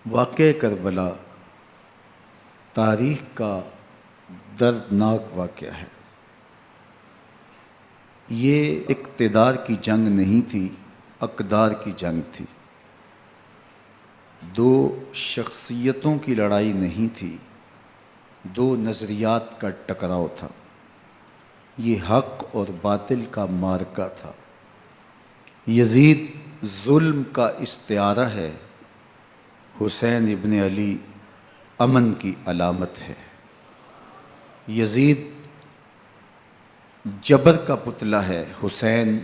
واقعہ کربلا تاریخ کا دردناک واقعہ ہے۔ یہ اقتدار کی جنگ نہیں تھی، اقدار کی جنگ تھی۔ دو شخصیتوں کی لڑائی نہیں تھی، دو نظریات کا ٹکراؤ تھا۔ یہ حق اور باطل کا معرکہ تھا۔ یزید ظلم کا استعارہ ہے، حسین ابن علی امن کی علامت ہے۔ یزید جبر کا پتلا ہے، حسین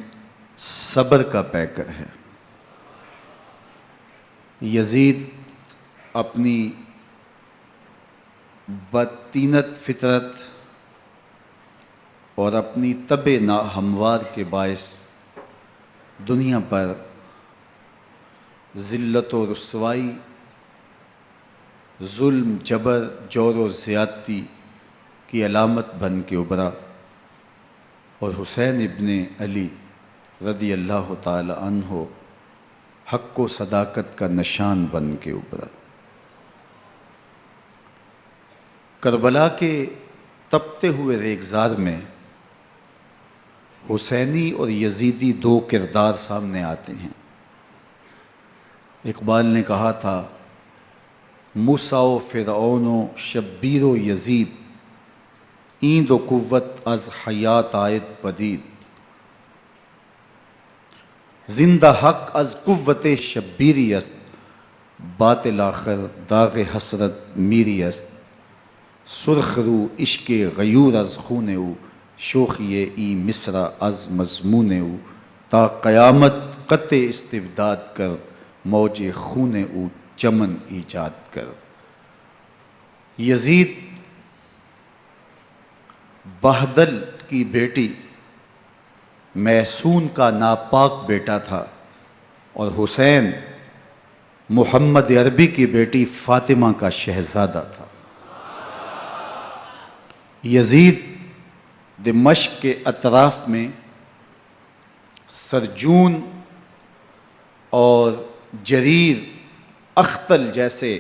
صبر کا پیکر ہے۔ یزید اپنی بدطینت فطرت اور اپنی طبع ناہموار کے باعث دنیا پر ذلت و رسوائی، ظلم، جبر، جور و زیادتی کی علامت بن کے ابھرا، اور حسین ابن علی رضی اللہ تعالی عنہ حق و صداقت کا نشان بن کے ابھرا۔ کربلا کے تپتے ہوئے ریگزار میں حسینی اور یزیدی دو کردار سامنے آتے ہیں۔ اقبال نے کہا تھا، موسیٰ و فرعون و شبیر و یزید، ایند و قوت از حیات آید پدید، زندہ حق از قوت شبیری است، باطل آخر داغ حسرت میری است، سرخ رو عشق غیور از خون او، شوخی ای مصرع از مضمون او، تا قیامت قطع استبداد کر، موج خون او چمن ایجاد کر۔ یزید بہدل کی بیٹی محسون کا ناپاک بیٹا تھا، اور حسین محمد عربی کی بیٹی فاطمہ کا شہزادہ تھا۔ یزید دمشق کے اطراف میں سرجون اور جریر اختل جیسے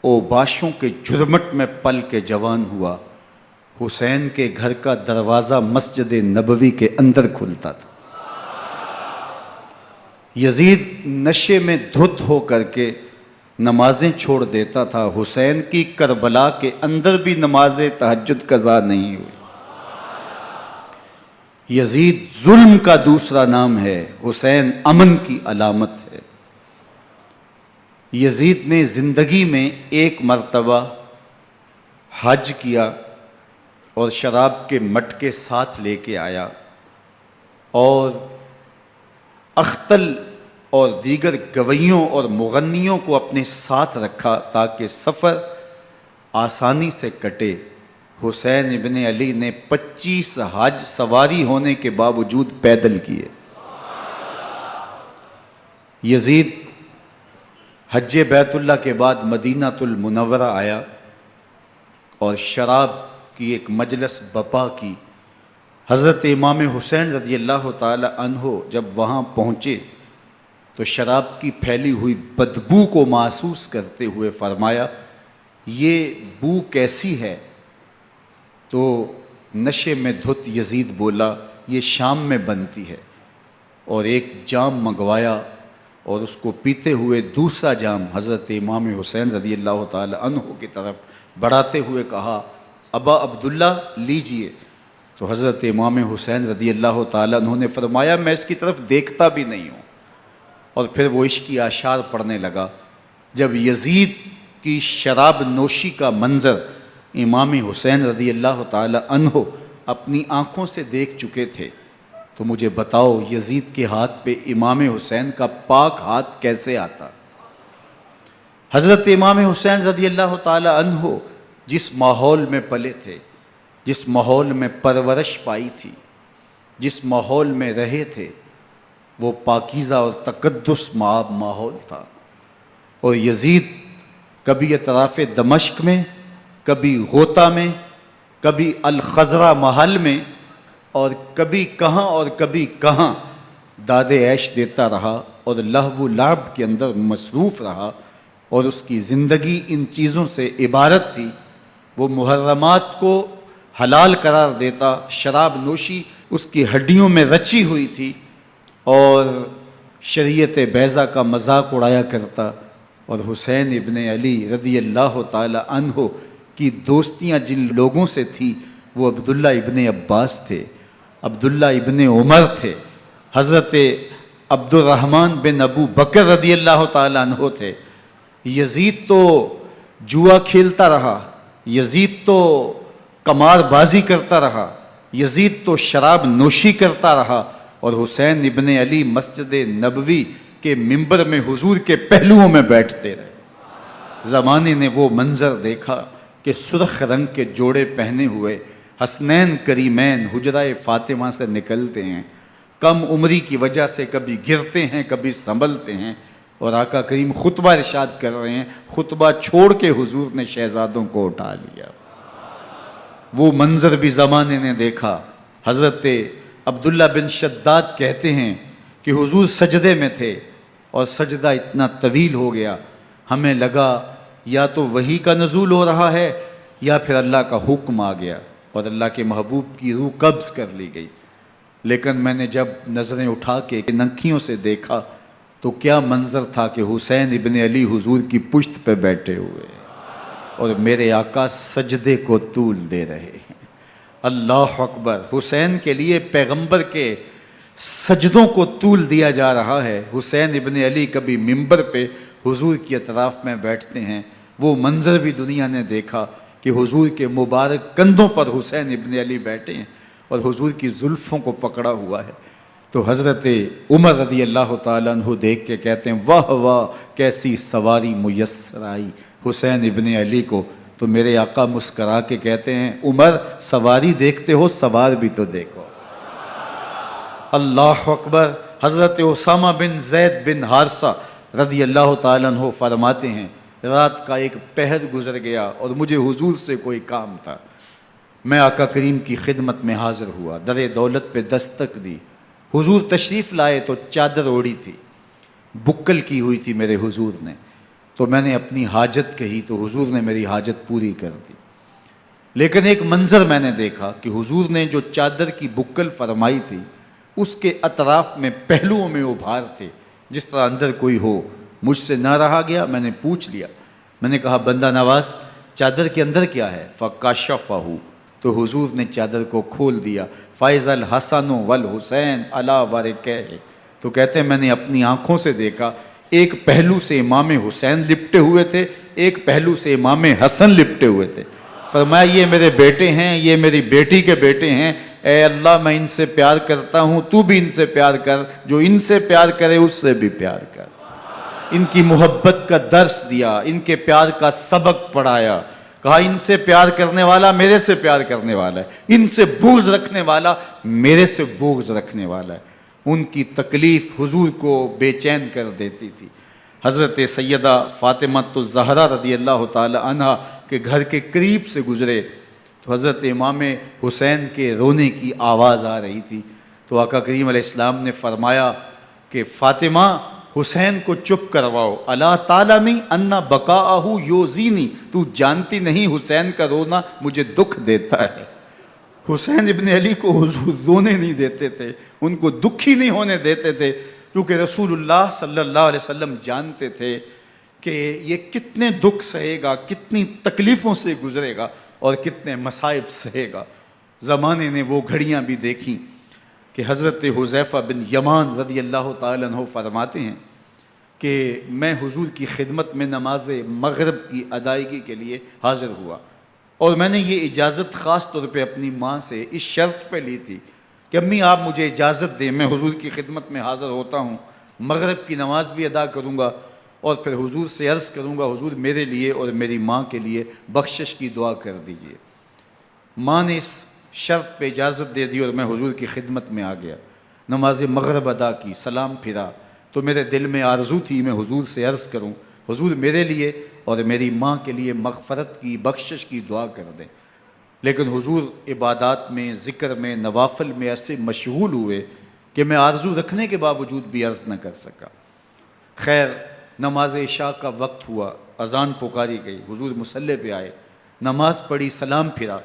اوباشوں کے جرمٹ میں پل کے جوان ہوا۔ حسین کے گھر کا دروازہ مسجد نبوی کے اندر کھلتا تھا۔ یزید نشے میں دھت ہو کر کے نمازیں چھوڑ دیتا تھا۔ حسین کی کربلا کے اندر بھی نماز تہجد قضا نہیں ہوئی۔ یزید ظلم کا دوسرا نام ہے، حسین امن کی علامت ہے۔ یزید نے زندگی میں ایک مرتبہ حج کیا اور شراب کے مٹکے ساتھ لے کے آیا، اور اختل اور دیگر گویوں اور مغنیوں کو اپنے ساتھ رکھا تاکہ سفر آسانی سے کٹے۔ حسین ابن علی نے 25 حج سواری ہونے کے باوجود پیدل کیے۔ یزید حج بیت اللہ کے بعد مدینہ المنورہ آیا اور شراب کی ایک مجلس بپا کی۔ حضرت امام حسین رضی اللہ تعالی عنہ جب وہاں پہنچے تو شراب کی پھیلی ہوئی بدبو کو محسوس کرتے ہوئے فرمایا، یہ بو کیسی ہے؟ تو نشے میں دھت یزید بولا، یہ شام میں بنتی ہے، اور ایک جام منگوایا اور اس کو پیتے ہوئے دوسرا جام حضرت امام حسین رضی اللہ تعالی عنہ کی طرف بڑھاتے ہوئے کہا، ابا عبداللہ لیجئے۔ تو حضرت امام حسین رضی اللہ تعالی عنہ نے فرمایا، میں اس کی طرف دیکھتا بھی نہیں ہوں، اور پھر وہ عشقی اشعار پڑھنے لگا۔ جب یزید کی شراب نوشی کا منظر امام حسین رضی اللہ تعالی عنہ اپنی آنکھوں سے دیکھ چکے تھے، تو مجھے بتاؤ یزید کے ہاتھ پہ امام حسین کا پاک ہاتھ کیسے آتا؟ حضرت امام حسین رضی اللہ تعالی عنہ جس ماحول میں پلے تھے، جس ماحول میں پرورش پائی تھی، جس ماحول میں رہے تھے، وہ پاکیزہ اور تقدس مآب ماحول تھا۔ اور یزید کبھی اطراف دمشق میں، کبھی غوطہ میں، کبھی الخضرہ محل میں، اور کبھی کہاں داد عیش دیتا رہا اور لہو و لعب کے اندر مصروف رہا، اور اس کی زندگی ان چیزوں سے عبارت تھی۔ وہ محرمات کو حلال قرار دیتا، شراب نوشی اس کی ہڈیوں میں رچی ہوئی تھی، اور شریعت بیضا کا مذاق اڑایا کرتا۔ اور حسین ابن علی رضی اللہ تعالی عنہ کی دوستیاں جن لوگوں سے تھی وہ عبداللہ ابن عباس تھے، عبداللہ ابن عمر تھے، حضرت عبد الرحمن بن ابو بکر رضی اللہ تعالی عنہ تھے۔ یزید تو جوا کھیلتا رہا، یزید تو قمار بازی کرتا رہا، یزید تو شراب نوشی کرتا رہا، اور حسین ابن علی مسجد نبوی کے ممبر میں حضور کے پہلوؤں میں بیٹھتے رہے۔ زمانے نے وہ منظر دیکھا کہ سرخ رنگ کے جوڑے پہنے ہوئے حسنین کریمین حجرہ فاطمہ سے نکلتے ہیں، کم عمری کی وجہ سے کبھی گرتے ہیں کبھی سنبھلتے ہیں، اور آقا کریم خطبہ ارشاد کر رہے ہیں، خطبہ چھوڑ کے حضور نے شہزادوں کو اٹھا لیا۔ وہ منظر بھی زمانے نے دیکھا۔ حضرت عبداللہ بن شداد کہتے ہیں کہ حضور سجدے میں تھے اور سجدہ اتنا طویل ہو گیا، ہمیں لگا یا تو وحی کا نزول ہو رہا ہے یا پھر اللہ کا حکم آ گیا اور اللہ کے محبوب کی روح قبض کر لی گئی۔ لیکن میں نے جب نظریں اٹھا کے ننکیوں سے دیکھا تو کیا منظر تھا کہ حسین ابن علی حضور کی پشت پہ بیٹھے ہوئے اور میرے آقا سجدے کو طول دے رہے ہیں۔ اللہ اکبر! حسین کے لیے پیغمبر کے سجدوں کو طول دیا جا رہا ہے۔ حسین ابن علی کبھی ممبر پہ حضور کی اطراف میں بیٹھتے ہیں، وہ منظر بھی دنیا نے دیکھا کہ حضور کے مبارک کندھوں پر حسین ابن علی بیٹھے ہیں اور حضور کی زلفوں کو پکڑا ہوا ہے۔ تو حضرت عمر رضی اللہ تعالیٰ عنہ دیکھ کے کہتے ہیں واہ واہ کیسی سواری میسر آئی حسین ابن علی کو۔ تو میرے آقا مسکرا کے کہتے ہیں عمر سواری دیکھتے ہو سوار بھی تو دیکھو۔ اللہ اکبر! حضرت اسامہ بن زید بن حارثہ رضی اللہ تعالیٰ عنہ فرماتے ہیں رات کا ایک پہر گزر گیا اور مجھے حضور سے کوئی کام تھا، میں آقا کریم کی خدمت میں حاضر ہوا، در دولت پہ دستک دی، حضور تشریف لائے تو چادر اوڑی تھی، بکل کی ہوئی تھی میرے حضور نے، تو میں نے اپنی حاجت کہی تو حضور نے میری حاجت پوری کر دی۔ لیکن ایک منظر میں نے دیکھا کہ حضور نے جو چادر کی بکل فرمائی تھی اس کے اطراف میں پہلوؤں میں ابھار تھے جس طرح اندر کوئی ہو۔ مجھ سے نہ رہا گیا، میں نے پوچھ لیا، میں نے کہا بندہ نواز چادر کے اندر کیا ہے؟ فَكَشَفَهُ، تو حضور نے چادر کو کھول دیا۔ فَإِذَا الْحَسَنُ وَالْحُسَيْنُ عَلَىٰ وَرِكَيْهِ، تو کہتے ہیں میں نے اپنی آنکھوں سے دیکھا ایک پہلو سے امام حسین لپٹے ہوئے تھے، ایک پہلو سے امام حسن لپٹے ہوئے تھے۔ فرمایا یہ میرے بیٹے ہیں، یہ میری بیٹی کے بیٹے ہیں، اے اللہ میں ان سے پیار کرتا ہوں، تو بھی ان سے پیار کر، جو ان سے پیار کرے اس سے بھی پیار کر۔ ان کی محبت کا درس دیا، ان کے پیار کا سبق پڑھایا، کہا ان سے پیار کرنے والا میرے سے پیار کرنے والا ہے، ان سے بغض رکھنے والا میرے سے بغض رکھنے والا ہے۔ ان کی تکلیف حضور کو بے چین کر دیتی تھی۔ حضرت سیدہ فاطمہ الزہرا رضی اللہ تعالی عنہ کے گھر کے قریب سے گزرے تو حضرت امام حسین کے رونے کی آواز آ رہی تھی، تو آقا کریم علیہ السلام نے فرمایا کہ فاطمہ حسین کو چپ کرواؤ، الا تعلمی ان بقاءہ یوزینی، تو جانتی نہیں حسین کا رونا مجھے دکھ دیتا ہے۔ حسین ابن علی کو حضور رونے نہیں دیتے تھے، ان کو دکھی نہیں ہونے دیتے تھے، کیونکہ رسول اللہ صلی اللہ علیہ وسلم جانتے تھے کہ یہ کتنے دکھ سہے گا، کتنی تکلیفوں سے گزرے گا اور کتنے مصائب سہے گا۔ زمانے نے وہ گھڑیاں بھی دیکھیں کہ حضرت حذیفہ بن یمان رضی اللہ تعالیٰ عنہ فرماتے ہیں کہ میں حضور کی خدمت میں نماز مغرب کی ادائیگی کے لیے حاضر ہوا، اور میں نے یہ اجازت خاص طور پہ اپنی ماں سے اس شرط پہ لی تھی کہ امی آپ مجھے اجازت دیں، میں حضور کی خدمت میں حاضر ہوتا ہوں، مغرب کی نماز بھی ادا کروں گا اور پھر حضور سے عرض کروں گا حضور میرے لیے اور میری ماں کے لیے بخشش کی دعا کر دیجئے۔ ماں نے اس شرط پہ اجازت دے دی اور میں حضور کی خدمت میں آ گیا، نماز مغرب ادا کی، سلام پھرا تو میرے دل میں آرزو تھی میں حضور سے عرض کروں حضور میرے لیے اور میری ماں کے لیے مغفرت کی بخشش کی دعا کر دیں، لیکن حضور عبادات میں ذکر میں نوافل میں ایسے مشغول ہوئے کہ میں آرزو رکھنے کے باوجود بھی عرض نہ کر سکا۔ خیر نماز عشاء کا وقت ہوا، اذان پکاری گئی، حضور مصلی پہ آئے، نماز پڑھی، سلام پھرا،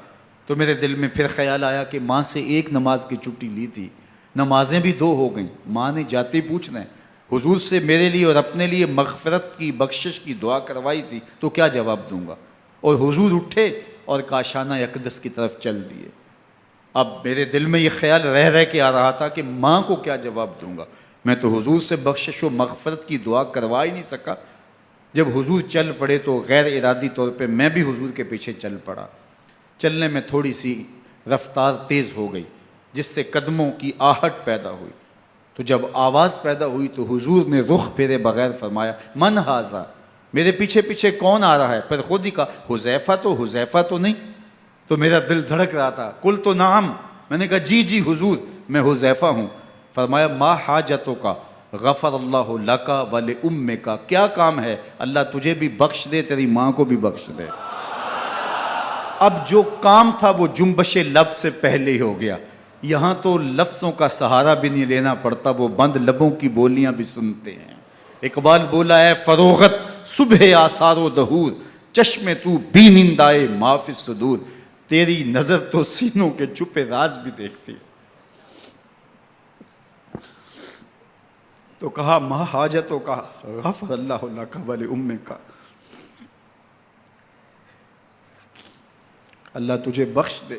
تو میرے دل میں پھر خیال آیا کہ ماں سے ایک نماز کی چھٹی لی تھی، نمازیں بھی 2 ہو گئیں، ماں نے جاتے پوچھنا ہے حضور سے میرے لیے اور اپنے لیے مغفرت کی، بخشش کی دعا کروائی تھی، تو کیا جواب دوں گا؟ اور حضور اٹھے اور کاشانہ اقدس کی طرف چل دیے۔ اب میرے دل میں یہ خیال رہ کے آ رہا تھا کہ ماں کو کیا جواب دوں گا، میں تو حضور سے بخشش و مغفرت کی دعا کروا ہی نہیں سکا۔ جب حضور چل پڑے تو غیر ارادی طور پہ میں بھی حضور کے پیچھے چل پڑا۔ چلنے میں تھوڑی سی رفتار تیز ہو گئی، جس سے قدموں کی آہٹ پیدا ہوئی، تو جب آواز پیدا ہوئی تو حضور نے رخ پھیرے بغیر فرمایا من ھذا، میرے پیچھے پیچھے کون آ رہا ہے؟ پھر خود ہی کہا حذیفہ تو نہیں؟ تو میرا دل دھڑک رہا تھا، قلت نعم، میں نے کہا جی حضور میں حذیفہ ہوں۔ فرمایا ما حاجتک غفر اللہ لک ولامک، کیا کام ہے؟ اللہ تجھے بھی بخش دے، تیری ماں کو بھی بخش دے۔ اب جو کام تھا وہ جنبش لب سے پہلے ہی ہو گیا، یہاں تو لفظوں کا سہارا بھی نہیں لینا پڑتا، وہ بند لبوں کی بولیاں بھی سنتے ہیں۔ اقبال بولا ہے فروغت صبح آثار و دہور، چشم تو بی نندائے ما فی الصدور، تیری نظر تو سینوں کے چھپے راز بھی دیکھتی۔ تو کہا ما حاجتوں کا غفر اللہ لک ولامک، اللہ تجھے بخش دے،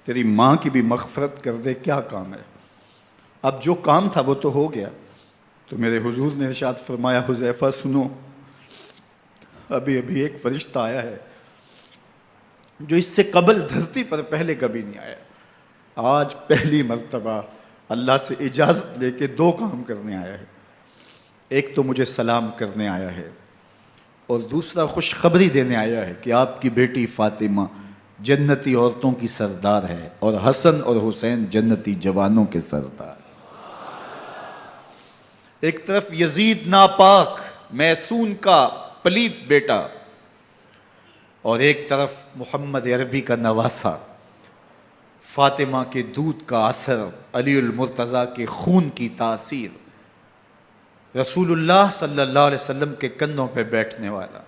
تیری ماں کی بھی مغفرت کر دے، کیا کام ہے؟ اب جو کام تھا وہ تو ہو گیا۔ تو میرے حضور نے ارشاد فرمایا حذیفہ سنو، ابھی ایک فرشتہ آیا ہے جو اس سے قبل دھرتی پر پہلے کبھی نہیں آیا، آج پہلی مرتبہ اللہ سے اجازت لے کے 2 کام کرنے آیا ہے، ایک تو مجھے سلام کرنے آیا ہے اور دوسرا خوشخبری دینے آیا ہے کہ آپ کی بیٹی فاطمہ جنتی عورتوں کی سردار ہے اور حسن اور حسین جنتی جوانوں کے سردار۔ ایک طرف یزید ناپاک میسون کا پلیت بیٹا، اور ایک طرف محمد عربی کا نواسا، فاطمہ کے دودھ کا اثر، علی المرتضیٰ کے خون کی تاثیر، رسول اللہ صلی اللہ علیہ وسلم کے کندھوں پہ بیٹھنے والا۔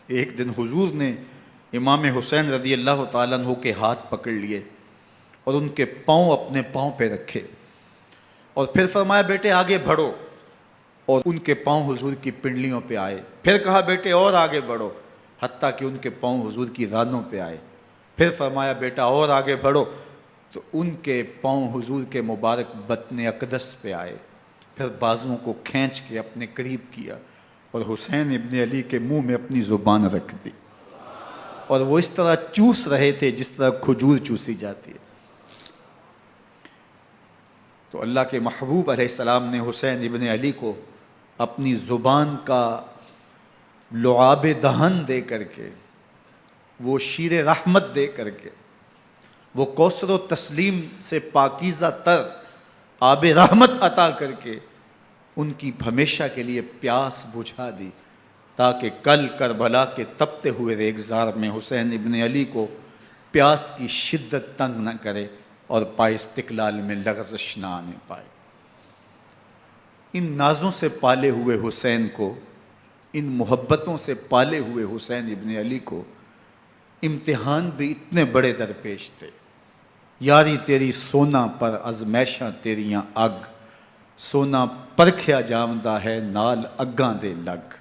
ایک دن حضور نے امام حسین رضی اللہ تعالیٰ عنہ کے ہاتھ پکڑ لیے اور ان کے پاؤں اپنے پاؤں پہ رکھے اور پھر فرمایا بیٹے آگے بڑھو، اور ان کے پاؤں حضور کی پنڈلیوں پہ آئے، پھر کہا بیٹے اور آگے بڑھو، حتیٰ کہ ان کے پاؤں حضور کی رانوں پہ آئے، پھر فرمایا بیٹا اور آگے بڑھو، تو ان کے پاؤں حضور کے مبارک بطن اقدس پہ آئے، پھر بازوؤں کو کھینچ کے اپنے قریب کیا اور حسین ابن علی کے منہ میں اپنی زبان رکھ دی، اور وہ اس طرح چوس رہے تھے جس طرح کھجور چوسی جاتی ہے۔ تو اللہ کے محبوب علیہ السلام نے حسین ابن علی کو اپنی زبان کا لعاب دہن دے کر کے، وہ شیر رحمت دے کر کے، وہ کوثر و تسلیم سے پاکیزہ تر آب رحمت عطا کر کے ان کی ہمیشہ کے لیے پیاس بجھا دی، تاکہ کل کربلا کے تپتے ہوئے ریگزار میں حسین ابن علی کو پیاس کی شدت تنگ نہ کرے اور پائے استقلال میں لغزش نہ آنے پائے۔ ان نازوں سے پالے ہوئے حسین کو، ان محبتوں سے پالے ہوئے حسین ابن علی کو امتحان بھی اتنے بڑے درپیش تھے۔ یاری تیری سونا پر ازمیشاں تیریاں اگ، سونا پرکھیا جامدہ ہے نال اگاں دے لگ۔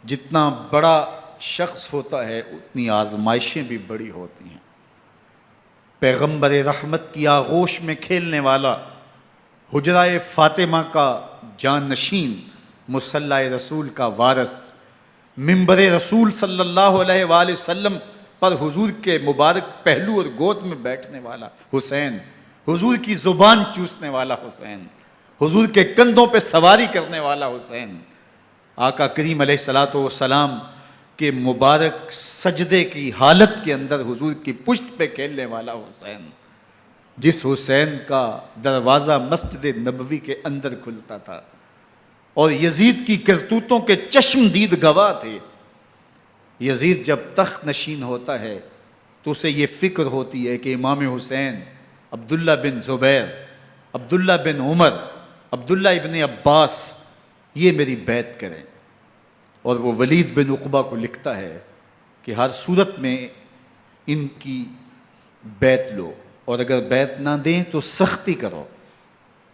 جتنا بڑا شخص ہوتا ہے اتنی آزمائشیں بھی بڑی ہوتی ہیں۔ پیغمبر رحمت کی آغوش میں کھیلنے والا، حجرہ فاطمہ کا جانشین، مصلی رسول کا وارث، منبر رسول صلی اللہ علیہ وآلہ وسلم پر حضور کے مبارک پہلو اور گود میں بیٹھنے والا حسین، حضور کی زبان چوسنے والا حسین، حضور کے کندھوں پہ سواری کرنے والا حسین، آقا کریم علیہ الصلوۃ والسلام کے مبارک سجدے کی حالت کے اندر حضور کی پشت پہ کھیلنے والا حسین، جس حسین کا دروازہ مسجد نبوی کے اندر کھلتا تھا اور یزید کی کرتوتوں کے چشم دید گواہ تھے۔ یزید جب تخت نشین ہوتا ہے تو اسے یہ فکر ہوتی ہے کہ امام حسین، عبداللہ بن زبیر، عبداللہ بن عمر، عبداللہ ابن عباس یہ میری بیعت کریں۔ اور وہ ولید بن عقبہ کو لکھتا ہے کہ ہر صورت میں ان کی بیعت لو، اور اگر بیعت نہ دیں تو سختی کرو۔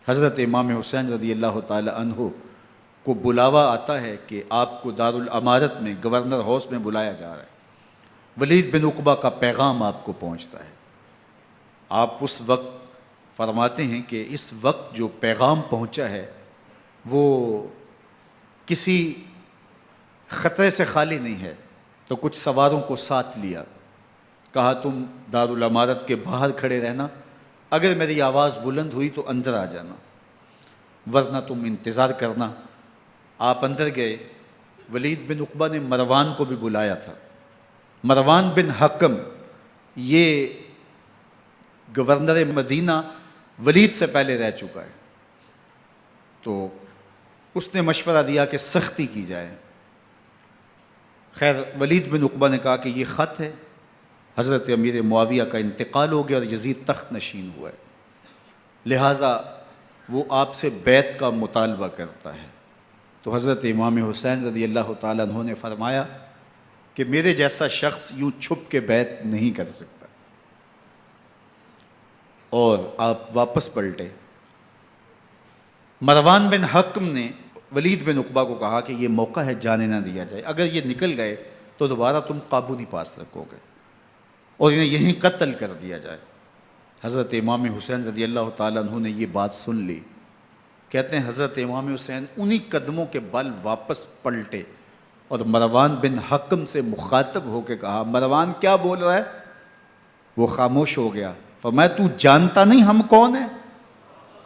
حضرت امام حسین رضی اللہ تعالی عنہ کو بلاوا آتا ہے کہ آپ کو دارالامارت میں گورنر ہاؤس میں بلایا جا رہا ہے، ولید بن عقبہ کا پیغام آپ کو پہنچتا ہے۔ آپ اس وقت فرماتے ہیں کہ اس وقت جو پیغام پہنچا ہے وہ کسی خطرے سے خالی نہیں ہے، تو کچھ سواروں کو ساتھ لیا، کہا تم دارالامارت کے باہر کھڑے رہنا، اگر میری آواز بلند ہوئی تو اندر آ جانا، ورنہ تم انتظار کرنا۔ آپ اندر گئے۔ ولید بن عقبہ نے مروان کو بھی بلایا تھا۔ مروان بن حکم یہ گورنر مدینہ ولید سے پہلے رہ چکا ہے، تو اس نے مشورہ دیا کہ سختی کی جائے۔ خیر ولید بن عقبہ نے کہا کہ یہ خط ہے، حضرت امیر معاویہ کا انتقال ہو گیا اور یزید تخت نشین ہوا ہے، لہٰذا وہ آپ سے بیعت کا مطالبہ کرتا ہے۔ تو حضرت امام حسین رضی اللہ تعالیٰ عنہ نے فرمایا کہ میرے جیسا شخص یوں چھپ کے بیعت نہیں کر سکتا، اور آپ واپس پلٹے۔ مروان بن حکم نے ولید بن عقبہ کو کہا کہ یہ موقع ہے جانے نہ دیا جائے، اگر یہ نکل گئے تو دوبارہ تم قابو نہیں پا سکو گے، اور انہیں یہیں قتل کر دیا جائے۔ حضرت امام حسین رضی اللہ تعالیٰ عنہ نے یہ بات سن لی۔ کہتے ہیں حضرت امام حسین انہی قدموں کے بل واپس پلٹے اور مروان بن حکم سے مخاطب ہو کے کہا، مروان کیا بول رہا ہے؟ وہ خاموش ہو گیا۔ فرمایا تو جانتا نہیں ہم کون ہیں؟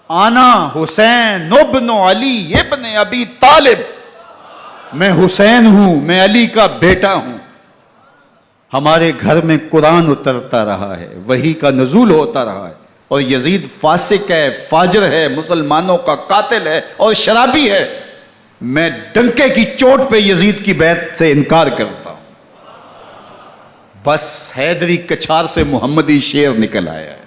آنا حسین ابن علی ابن ابی طالب، میں حسین ہوں، میں علی کا بیٹا ہوں، ہمارے گھر میں قرآن اترتا رہا ہے، وحی کا نزول ہوتا رہا ہے، اور یزید فاسق ہے، فاجر ہے، مسلمانوں کا قاتل ہے اور شرابی ہے، میں ڈنکے کی چوٹ پہ یزید کی بیعت سے انکار کرتا ہوں۔ بس حیدری کچھار سے محمدی شیر نکل آیا ہے۔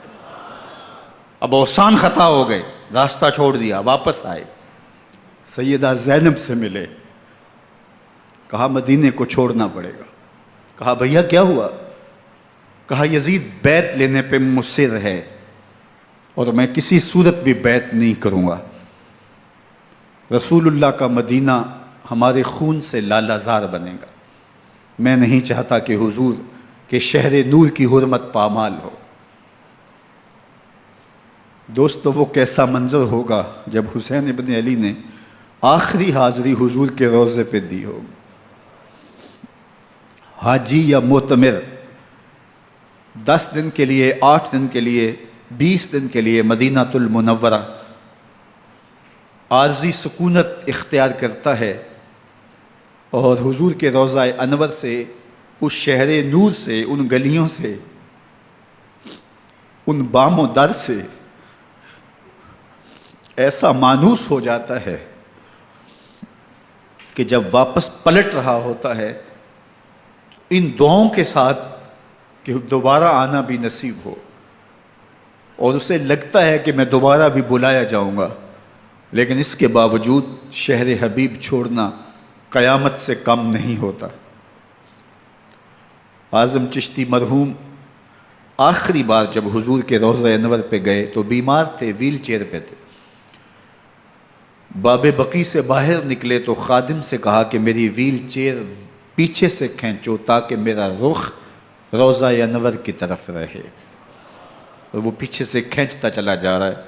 اب اوسان خطا ہو گئے، راستہ چھوڑ دیا، واپس آئے، سیدہ زینب سے ملے، کہا مدینے کو چھوڑنا پڑے گا۔ کہا بھیا کیا ہوا؟ کہا یزید بیعت لینے پہ مصر ہے اور میں کسی صورت بھی بیعت نہیں کروں گا۔ رسول اللہ کا مدینہ ہمارے خون سے لالا زار بنے گا، میں نہیں چاہتا کہ حضور کے شہر نور کی حرمت پامال ہو۔ دوستو وہ کیسا منظر ہوگا جب حسین ابن علی نے آخری حاضری حضور کے روضے پہ دی ہوگی۔ حاجی یا معتمر 10 دن کے لیے، 8 دن کے لیے، 20 دن کے لیے مدینہ المنورہ عارضی سکونت اختیار کرتا ہے، اور حضور کے روضہ انور سے، اس شہر نور سے، ان گلیوں سے، ان بام و در سے ایسا مانوس ہو جاتا ہے کہ جب واپس پلٹ رہا ہوتا ہے ان دعاؤں کے ساتھ کہ دوبارہ آنا بھی نصیب ہو، اور اسے لگتا ہے کہ میں دوبارہ بھی بلایا جاؤں گا، لیکن اس کے باوجود شہر حبیب چھوڑنا قیامت سے کم نہیں ہوتا۔ اعظم چشتی مرحوم آخری بار جب حضور کے روضہ انور پہ گئے تو بیمار تھے، ویل چیئر پہ تھے۔ باب بقی سے باہر نکلے تو خادم سے کہا کہ میری ویل چیئر پیچھے سے کھینچو تاکہ میرا رخ روضہ انور کی طرف رہے، اور وہ پیچھے سے کھینچتا چلا جا رہا ہے،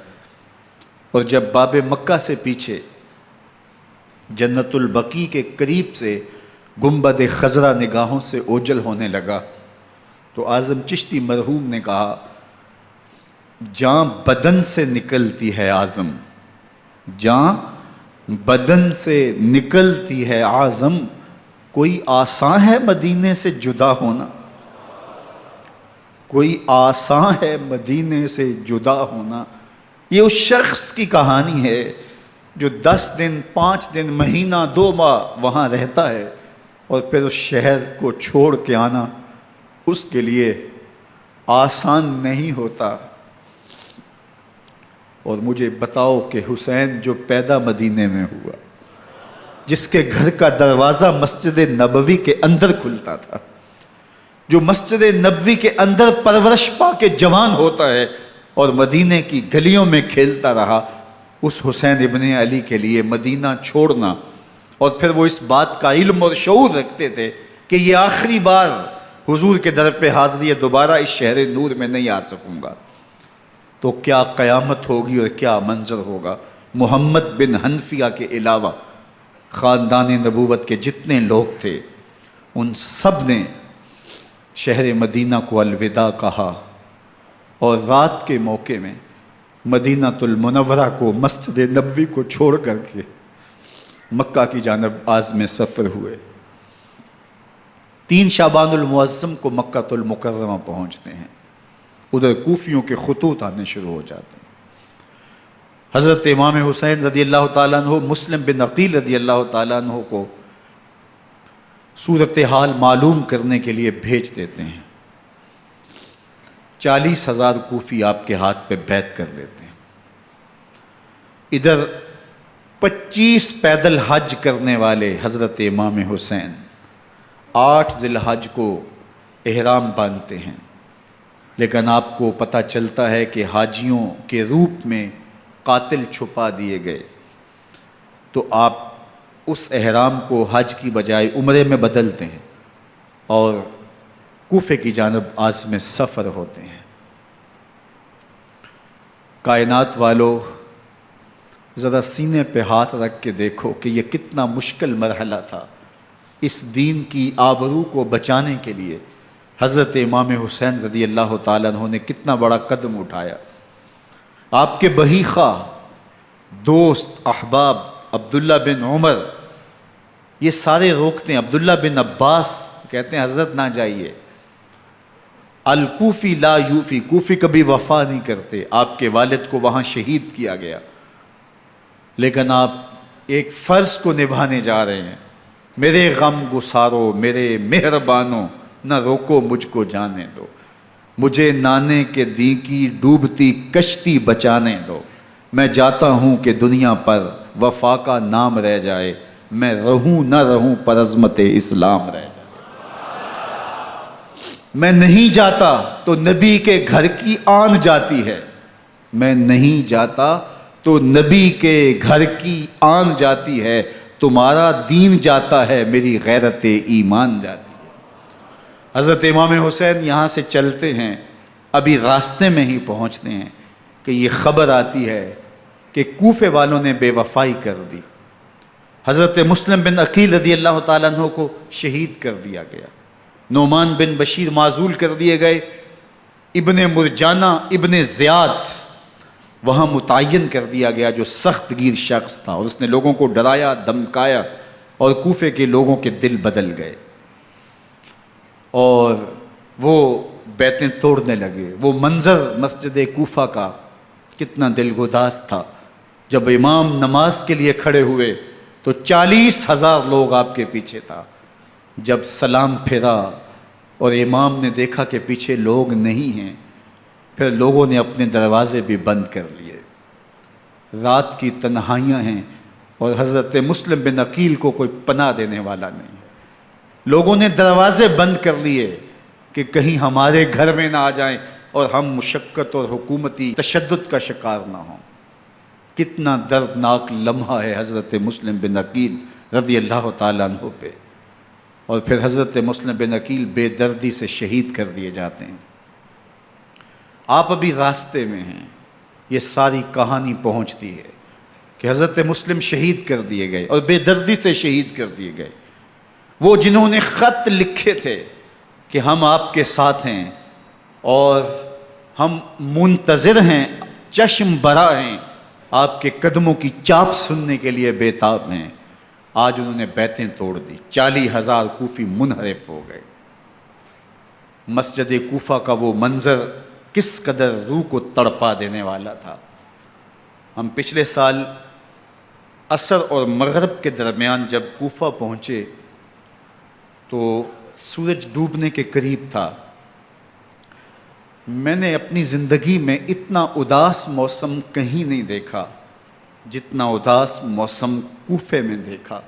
اور جب باب مکہ سے پیچھے جنت البقیع کے قریب سے گنبد خضرا نگاہوں سے اوجل ہونے لگا تو اعظم چشتی مرحوم نے کہا، جان بدن سے نکلتی ہے اعظم، جان بدن سے نکلتی ہے اعظم، کوئی آسان ہے مدینے سے جدا ہونا، کوئی آسان ہے مدینے سے جدا ہونا۔ یہ اس شخص کی کہانی ہے جو 10 دن، 5 دن، مہینہ، 2 ماہ وہاں رہتا ہے، اور پھر اس شہر کو چھوڑ کے آنا اس کے لیے آسان نہیں ہوتا۔ اور مجھے بتاؤ کہ حسین جو پیدا مدینے میں ہوا، جس کے گھر کا دروازہ مسجد نبوی کے اندر کھلتا تھا، جو مسجد نبوی کے اندر پرورش پا کے جوان ہوتا ہے اور مدینے کی گلیوں میں کھیلتا رہا، اس حسین ابن علی کے لیے مدینہ چھوڑنا، اور پھر وہ اس بات کا علم اور شعور رکھتے تھے کہ یہ آخری بار حضور کے در پہ حاضری ہے، دوبارہ اس شہر نور میں نہیں آ سکوں گا، تو کیا قیامت ہوگی اور کیا منظر ہوگا۔ محمد بن حنفیہ کے علاوہ خاندان نبوت کے جتنے لوگ تھے ان سب نے شہر مدینہ کو الوداع کہا، اور رات کے موقع میں مدینہ المنورہ کو، مسجد نبوی کو چھوڑ کر کے مکہ کی جانب عازم سفر ہوئے۔ 3 شعبان المعظم کو مکہ المکرمہ پہنچتے ہیں، ادھر کوفیوں کے خطوط آنے شروع ہو جاتے ہیں۔ حضرت امام حسین رضی اللہ تعالیٰ عنہ مسلم بن عقیل رضی اللہ تعالیٰ عنہ کو صورتحال معلوم کرنے کے لیے بھیج دیتے ہیں۔ 40,000 کوفی آپ کے ہاتھ پہ بیعت کر لیتے ہیں۔ ادھر 25 پیدل حج کرنے والے حضرت امام حسین 8 ذی الحج کو احرام باندھتے ہیں، لیکن آپ کو پتہ چلتا ہے کہ حاجیوں کے روپ میں قاتل چھپا دیے گئے، تو آپ اس احرام کو حج کی بجائے عمرے میں بدلتے ہیں اور کوفے کی جانب عازم سفر ہوتے ہیں۔ کائنات والو، ذرا سینے پہ ہاتھ رکھ کے دیکھو کہ یہ کتنا مشکل مرحلہ تھا۔ اس دین کی آبرو کو بچانے کے لیے حضرت امام حسین رضی اللہ تعالیٰ عنہ نے کتنا بڑا قدم اٹھایا۔ آپ کے بہی خواہ، دوست، احباب عبداللہ بن عمر یہ سارے روکتے ہیں۔ عبداللہ بن عباس کہتے ہیں حضرت نہ جائیے، الکوفی لا یوفی، کوفی کبھی وفا نہیں کرتے، آپ کے والد کو وہاں شہید کیا گیا، لیکن آپ ایک فرض کو نبھانے جا رہے ہیں۔ میرے غم گسارو، میرے مہربانوں، نہ روکو مجھ کو جانے دو، مجھے نانے کے دی کی ڈوبتی کشتی بچانے دو، میں جاتا ہوں کہ دنیا پر وفا کا نام رہ جائے، میں رہوں نہ رہوں پر عظمت اسلام رہ جائے۔ میں نہیں جاتا تو نبی کے گھر کی آن جاتی ہے، میں نہیں جاتا تو نبی کے گھر کی آن جاتی ہے، تمہارا دین جاتا ہے میری غیرت ایمان جاتی ہے۔ حضرت امام حسین یہاں سے چلتے ہیں، ابھی راستے میں ہی پہنچتے ہیں کہ یہ خبر آتی ہے کہ کوفے والوں نے بے وفائی کر دی، حضرت مسلم بن عقیل رضی اللہ تعالیٰ عنہ کو شہید کر دیا گیا، نعمان بن بشیر معزول کر دیے گئے، ابن مرجانہ ابن زیاد وہاں متعین کر دیا گیا جو سخت گیر شخص تھا، اور اس نے لوگوں کو ڈرایا دھمکایا اور کوفے کے لوگوں کے دل بدل گئے اور وہ بیتیں توڑنے لگے۔ وہ منظر مسجد کوفہ کا کتنا دلگداز تھا، جب امام نماز کے لیے کھڑے ہوئے تو 40,000 لوگ آپ کے پیچھے تھا۔ جب سلام پھیرا اور امام نے دیکھا کہ پیچھے لوگ نہیں ہیں، پھر لوگوں نے اپنے دروازے بھی بند کر لیے۔ رات کی تنہائیاں ہیں اور حضرت مسلم بن عقیل کو کوئی پناہ دینے والا نہیں ہے، لوگوں نے دروازے بند کر لیے کہ کہیں ہمارے گھر میں نہ آ جائیں اور ہم مشقت اور حکومتی تشدد کا شکار نہ ہوں۔ کتنا دردناک لمحہ ہے حضرت مسلم بن عقیل رضی اللہ تعالیٰ عنہ پہ، اور پھر حضرت مسلم بن عقیل بے دردی سے شہید کر دیے جاتے ہیں۔ آپ ابھی راستے میں ہیں، یہ ساری کہانی پہنچتی ہے کہ حضرت مسلم شہید کر دیے گئے اور بے دردی سے شہید کر دیے گئے۔ وہ جنہوں نے خط لکھے تھے کہ ہم آپ کے ساتھ ہیں اور ہم منتظر ہیں، چشم برا ہیں، آپ کے قدموں کی چاپ سننے کے لیے بےتاب ہیں، آج انہوں نے بیتیں توڑ دی، 40,000 کوفی منحرف ہو گئے۔ مسجد کوفہ کا وہ منظر کس قدر روح کو تڑپا دینے والا تھا۔ ہم پچھلے سال عصر اور مغرب کے درمیان جب کوفہ پہنچے تو سورج ڈوبنے کے قریب تھا۔ میں نے اپنی زندگی میں اتنا اداس موسم کہیں نہیں دیکھا جتنا اداس موسم کوفے میں دیکھا۔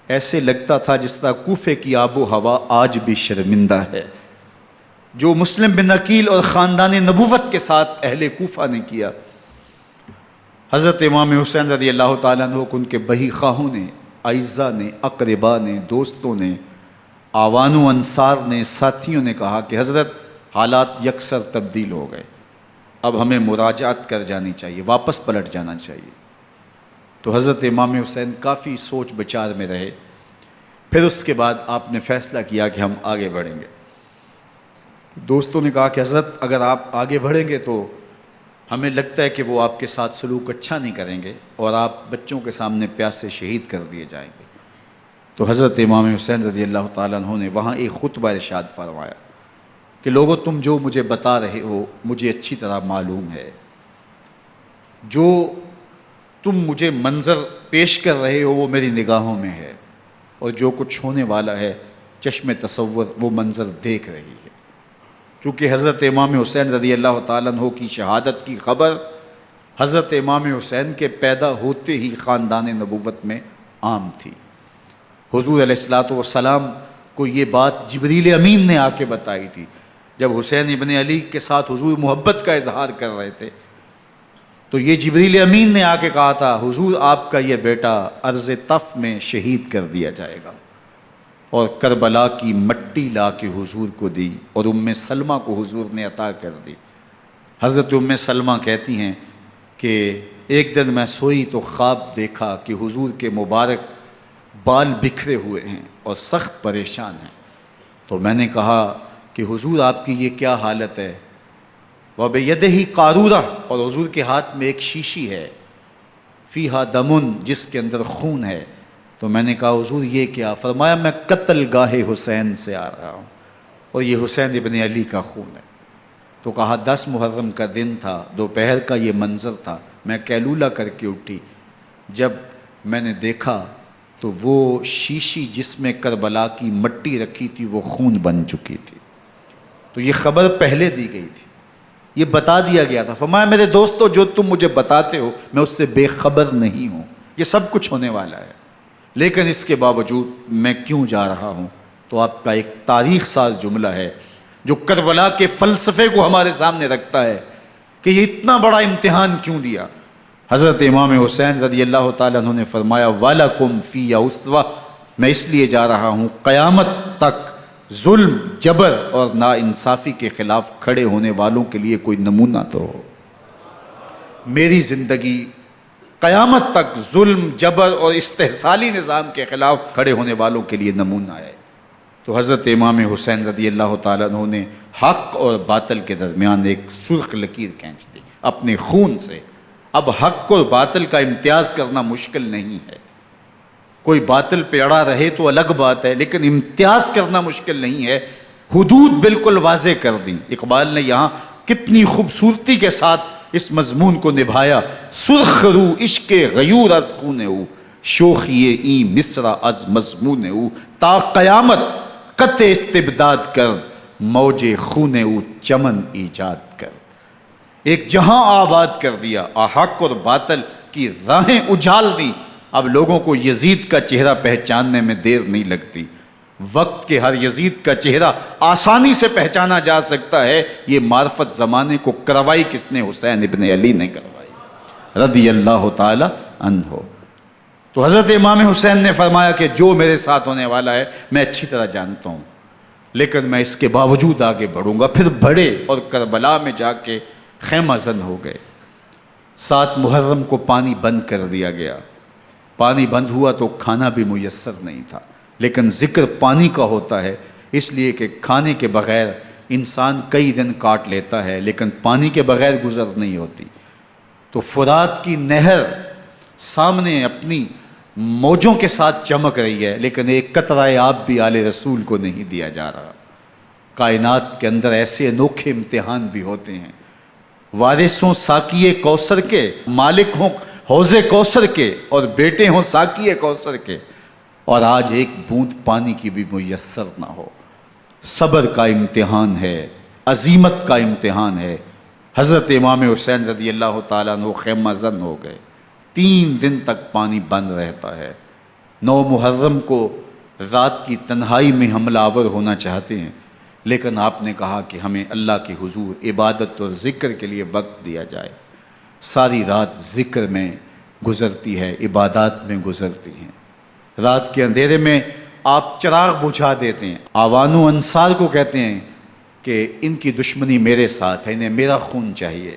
ایسے لگتا تھا جس طرح کوفے کی آب و ہوا آج بھی شرمندہ ہے۔ جو مسلم بن عقیل اور خاندان نبوت کے ساتھ اہل کوفہ نے کیا، حضرت امام حسین رضی اللہ تعالیٰ عنہ کو ان کے بہی خواہوں نے، اعزاء نے، اقربا نے، دوستوں نے، آوان و انصار نے، ساتھیوں نے کہا کہ حضرت حالات یکسر تبدیل ہو گئے، اب ہمیں مراجعت کر جانی چاہیے، واپس پلٹ جانا چاہیے۔ تو حضرت امام حسین کافی سوچ بچار میں رہے، پھر اس کے بعد آپ نے فیصلہ کیا کہ ہم آگے بڑھیں گے۔ دوستوں نے کہا کہ حضرت اگر آپ آگے بڑھیں گے تو ہمیں لگتا ہے کہ وہ آپ کے ساتھ سلوک اچھا نہیں کریں گے اور آپ بچوں کے سامنے پیاس سے شہید کر دیے جائیں گے۔ تو حضرت امام حسین رضی اللہ تعالیٰ عنہ نے وہاں ایک خطبہ ارشاد فرمایا کہ لوگو تم جو مجھے بتا رہے ہو مجھے اچھی طرح معلوم ہے، جو تم مجھے منظر پیش کر رہے ہو وہ میری نگاہوں میں ہے، اور جو کچھ ہونے والا ہے چشم تصور وہ منظر دیکھ رہی ہے۔ چونکہ حضرت امام حسین رضی اللہ تعالیٰ عنہ کی شہادت کی خبر حضرت امام حسین کے پیدا ہوتے ہی خاندان نبوت میں عام تھی۔ حضور علیہ الصلوۃ والسلام کو یہ بات جبریل امین نے آ کے بتائی تھی جب حسین ابن علی کے ساتھ حضور محبت کا اظہار کر رہے تھے، تو یہ جبریل امین نے آ کے کہا تھا حضور آپ کا یہ بیٹا ارض طف میں شہید کر دیا جائے گا، اور کربلا کی مٹی لا کے حضور کو دی اور ام سلمہ کو حضور نے عطا کر دی۔ حضرت ام سلمہ کہتی ہیں کہ ایک دن میں سوئی تو خواب دیکھا کہ حضور کے مبارک بال بکھرے ہوئے ہیں اور سخت پریشان ہیں، تو میں نے کہا کہ حضور آپ کی یہ کیا حالت ہے؟ وَبِيَدِهِ قَارُورَةٌ، اور حضور کے ہاتھ میں ایک شیشی ہے، فِيهَا دَمٌ، جس کے اندر خون ہے۔ تو میں نے کہا حضور یہ کیا؟ فرمایا میں قتل گاہ حسین سے آ رہا ہوں اور یہ حسین ابن علی کا خون ہے۔ تو کہا 10 محرم کا دن تھا، دوپہر کا یہ منظر تھا، میں کیلولہ کر کے اٹھی، جب میں نے دیکھا تو وہ شیشی جس میں کربلا کی مٹی رکھی تھی وہ خون بن چکی تھی۔ تو یہ خبر پہلے دی گئی تھی، یہ بتا دیا گیا تھا۔ فرمایا میرے دوستو جو تم مجھے بتاتے ہو میں اس سے بے خبر نہیں ہوں، یہ سب کچھ ہونے والا ہے، لیکن اس کے باوجود میں کیوں جا رہا ہوں؟ تو آپ کا ایک تاریخ ساز جملہ ہے جو کربلا کے فلسفے کو ہمارے سامنے رکھتا ہے کہ یہ اتنا بڑا امتحان کیوں دیا۔ حضرت امام حسین رضی اللہ تعالیٰ عنہ نے فرمایا وَلَكُمْ فِي أُسْوَةٌ، میں اس لیے جا رہا ہوں قیامت تک ظلم، جبر اور ناانصافی کے خلاف کھڑے ہونے والوں کے لیے کوئی نمونہ تو ہو۔ میری زندگی قیامت تک ظلم، جبر اور استحصالی نظام کے خلاف کھڑے ہونے والوں کے لیے نمونہ ہے۔ تو حضرت امام حسین رضی اللہ تعالیٰ عنہ نے حق اور باطل کے درمیان ایک سرخ لکیر کھینچ دی اپنے خون سے۔ اب حق اور باطل کا امتیاز کرنا مشکل نہیں ہے، کوئی باطل پہ اڑا رہے تو الگ بات ہے، لیکن امتیاز کرنا مشکل نہیں ہے۔ حدود بالکل واضح کر دیں۔ اقبال نے یہاں کتنی خوبصورتی کے ساتھ اس مضمون کو نبھایا۔ سرخ رو عشق غیور از خون او، شوخی این مصرع از مضمون او، تا قیامت قطع استبداد کر، موج خون او چمن ایجاد کر۔ ایک جہاں آباد کر دیا، حق اور باطل کی راہیں اجال دی۔ اب لوگوں کو یزید کا چہرہ پہچاننے میں دیر نہیں لگتی، وقت کے ہر یزید کا چہرہ آسانی سے پہچانا جا سکتا ہے۔ یہ معرفت زمانے کو کروائی کس نے؟ حسین ابن علی نے کروائی رضی اللہ تعالی عنہ۔ تو حضرت امام حسین نے فرمایا کہ جو میرے ساتھ ہونے والا ہے میں اچھی طرح جانتا ہوں، لیکن میں اس کے باوجود آگے بڑھوں گا۔ پھر بڑھے اور کربلا میں جا کے خیمہ زن ہو گئے۔ 7 محرم کو پانی بند کر دیا گیا۔ پانی بند ہوا تو کھانا بھی میسر نہیں تھا، لیکن ذکر پانی کا ہوتا ہے اس لیے کہ کھانے کے بغیر انسان کئی دن کاٹ لیتا ہے، لیکن پانی کے بغیر گزر نہیں ہوتی۔ تو فرات کی نہر سامنے اپنی موجوں کے ساتھ چمک رہی ہے، لیکن ایک قطرہ آب بھی آل رسول کو نہیں دیا جا رہا۔ کائنات کے اندر ایسے انوکھے امتحان بھی ہوتے ہیں۔ وارث ہوں ساقی کوثر کے، مالک ہوں حوض کوثر کے، اور بیٹے ہوں ساقی کوثر کے، اور آج ایک بوند پانی کی بھی میسر نہ ہو۔ صبر کا امتحان ہے، عزیمت کا امتحان ہے۔ حضرت امام حسین رضی اللہ تعالیٰ عنہ خیمہ زن ہو گئے۔ 3 دن تک پانی بند رہتا ہے، 9 محرم کو رات کی تنہائی میں حملہ آور ہونا چاہتے ہیں، لیکن آپ نے کہا کہ ہمیں اللہ کے حضور عبادت اور ذکر کے لیے وقت دیا جائے۔ ساری رات ذکر میں گزرتی ہے، عبادات میں گزرتی ہیں۔ رات کے اندھیرے میں آپ چراغ بجھا دیتے ہیں۔ آوان و انصار کو کہتے ہیں کہ ان کی دشمنی میرے ساتھ ہے، انہیں میرا خون چاہیے،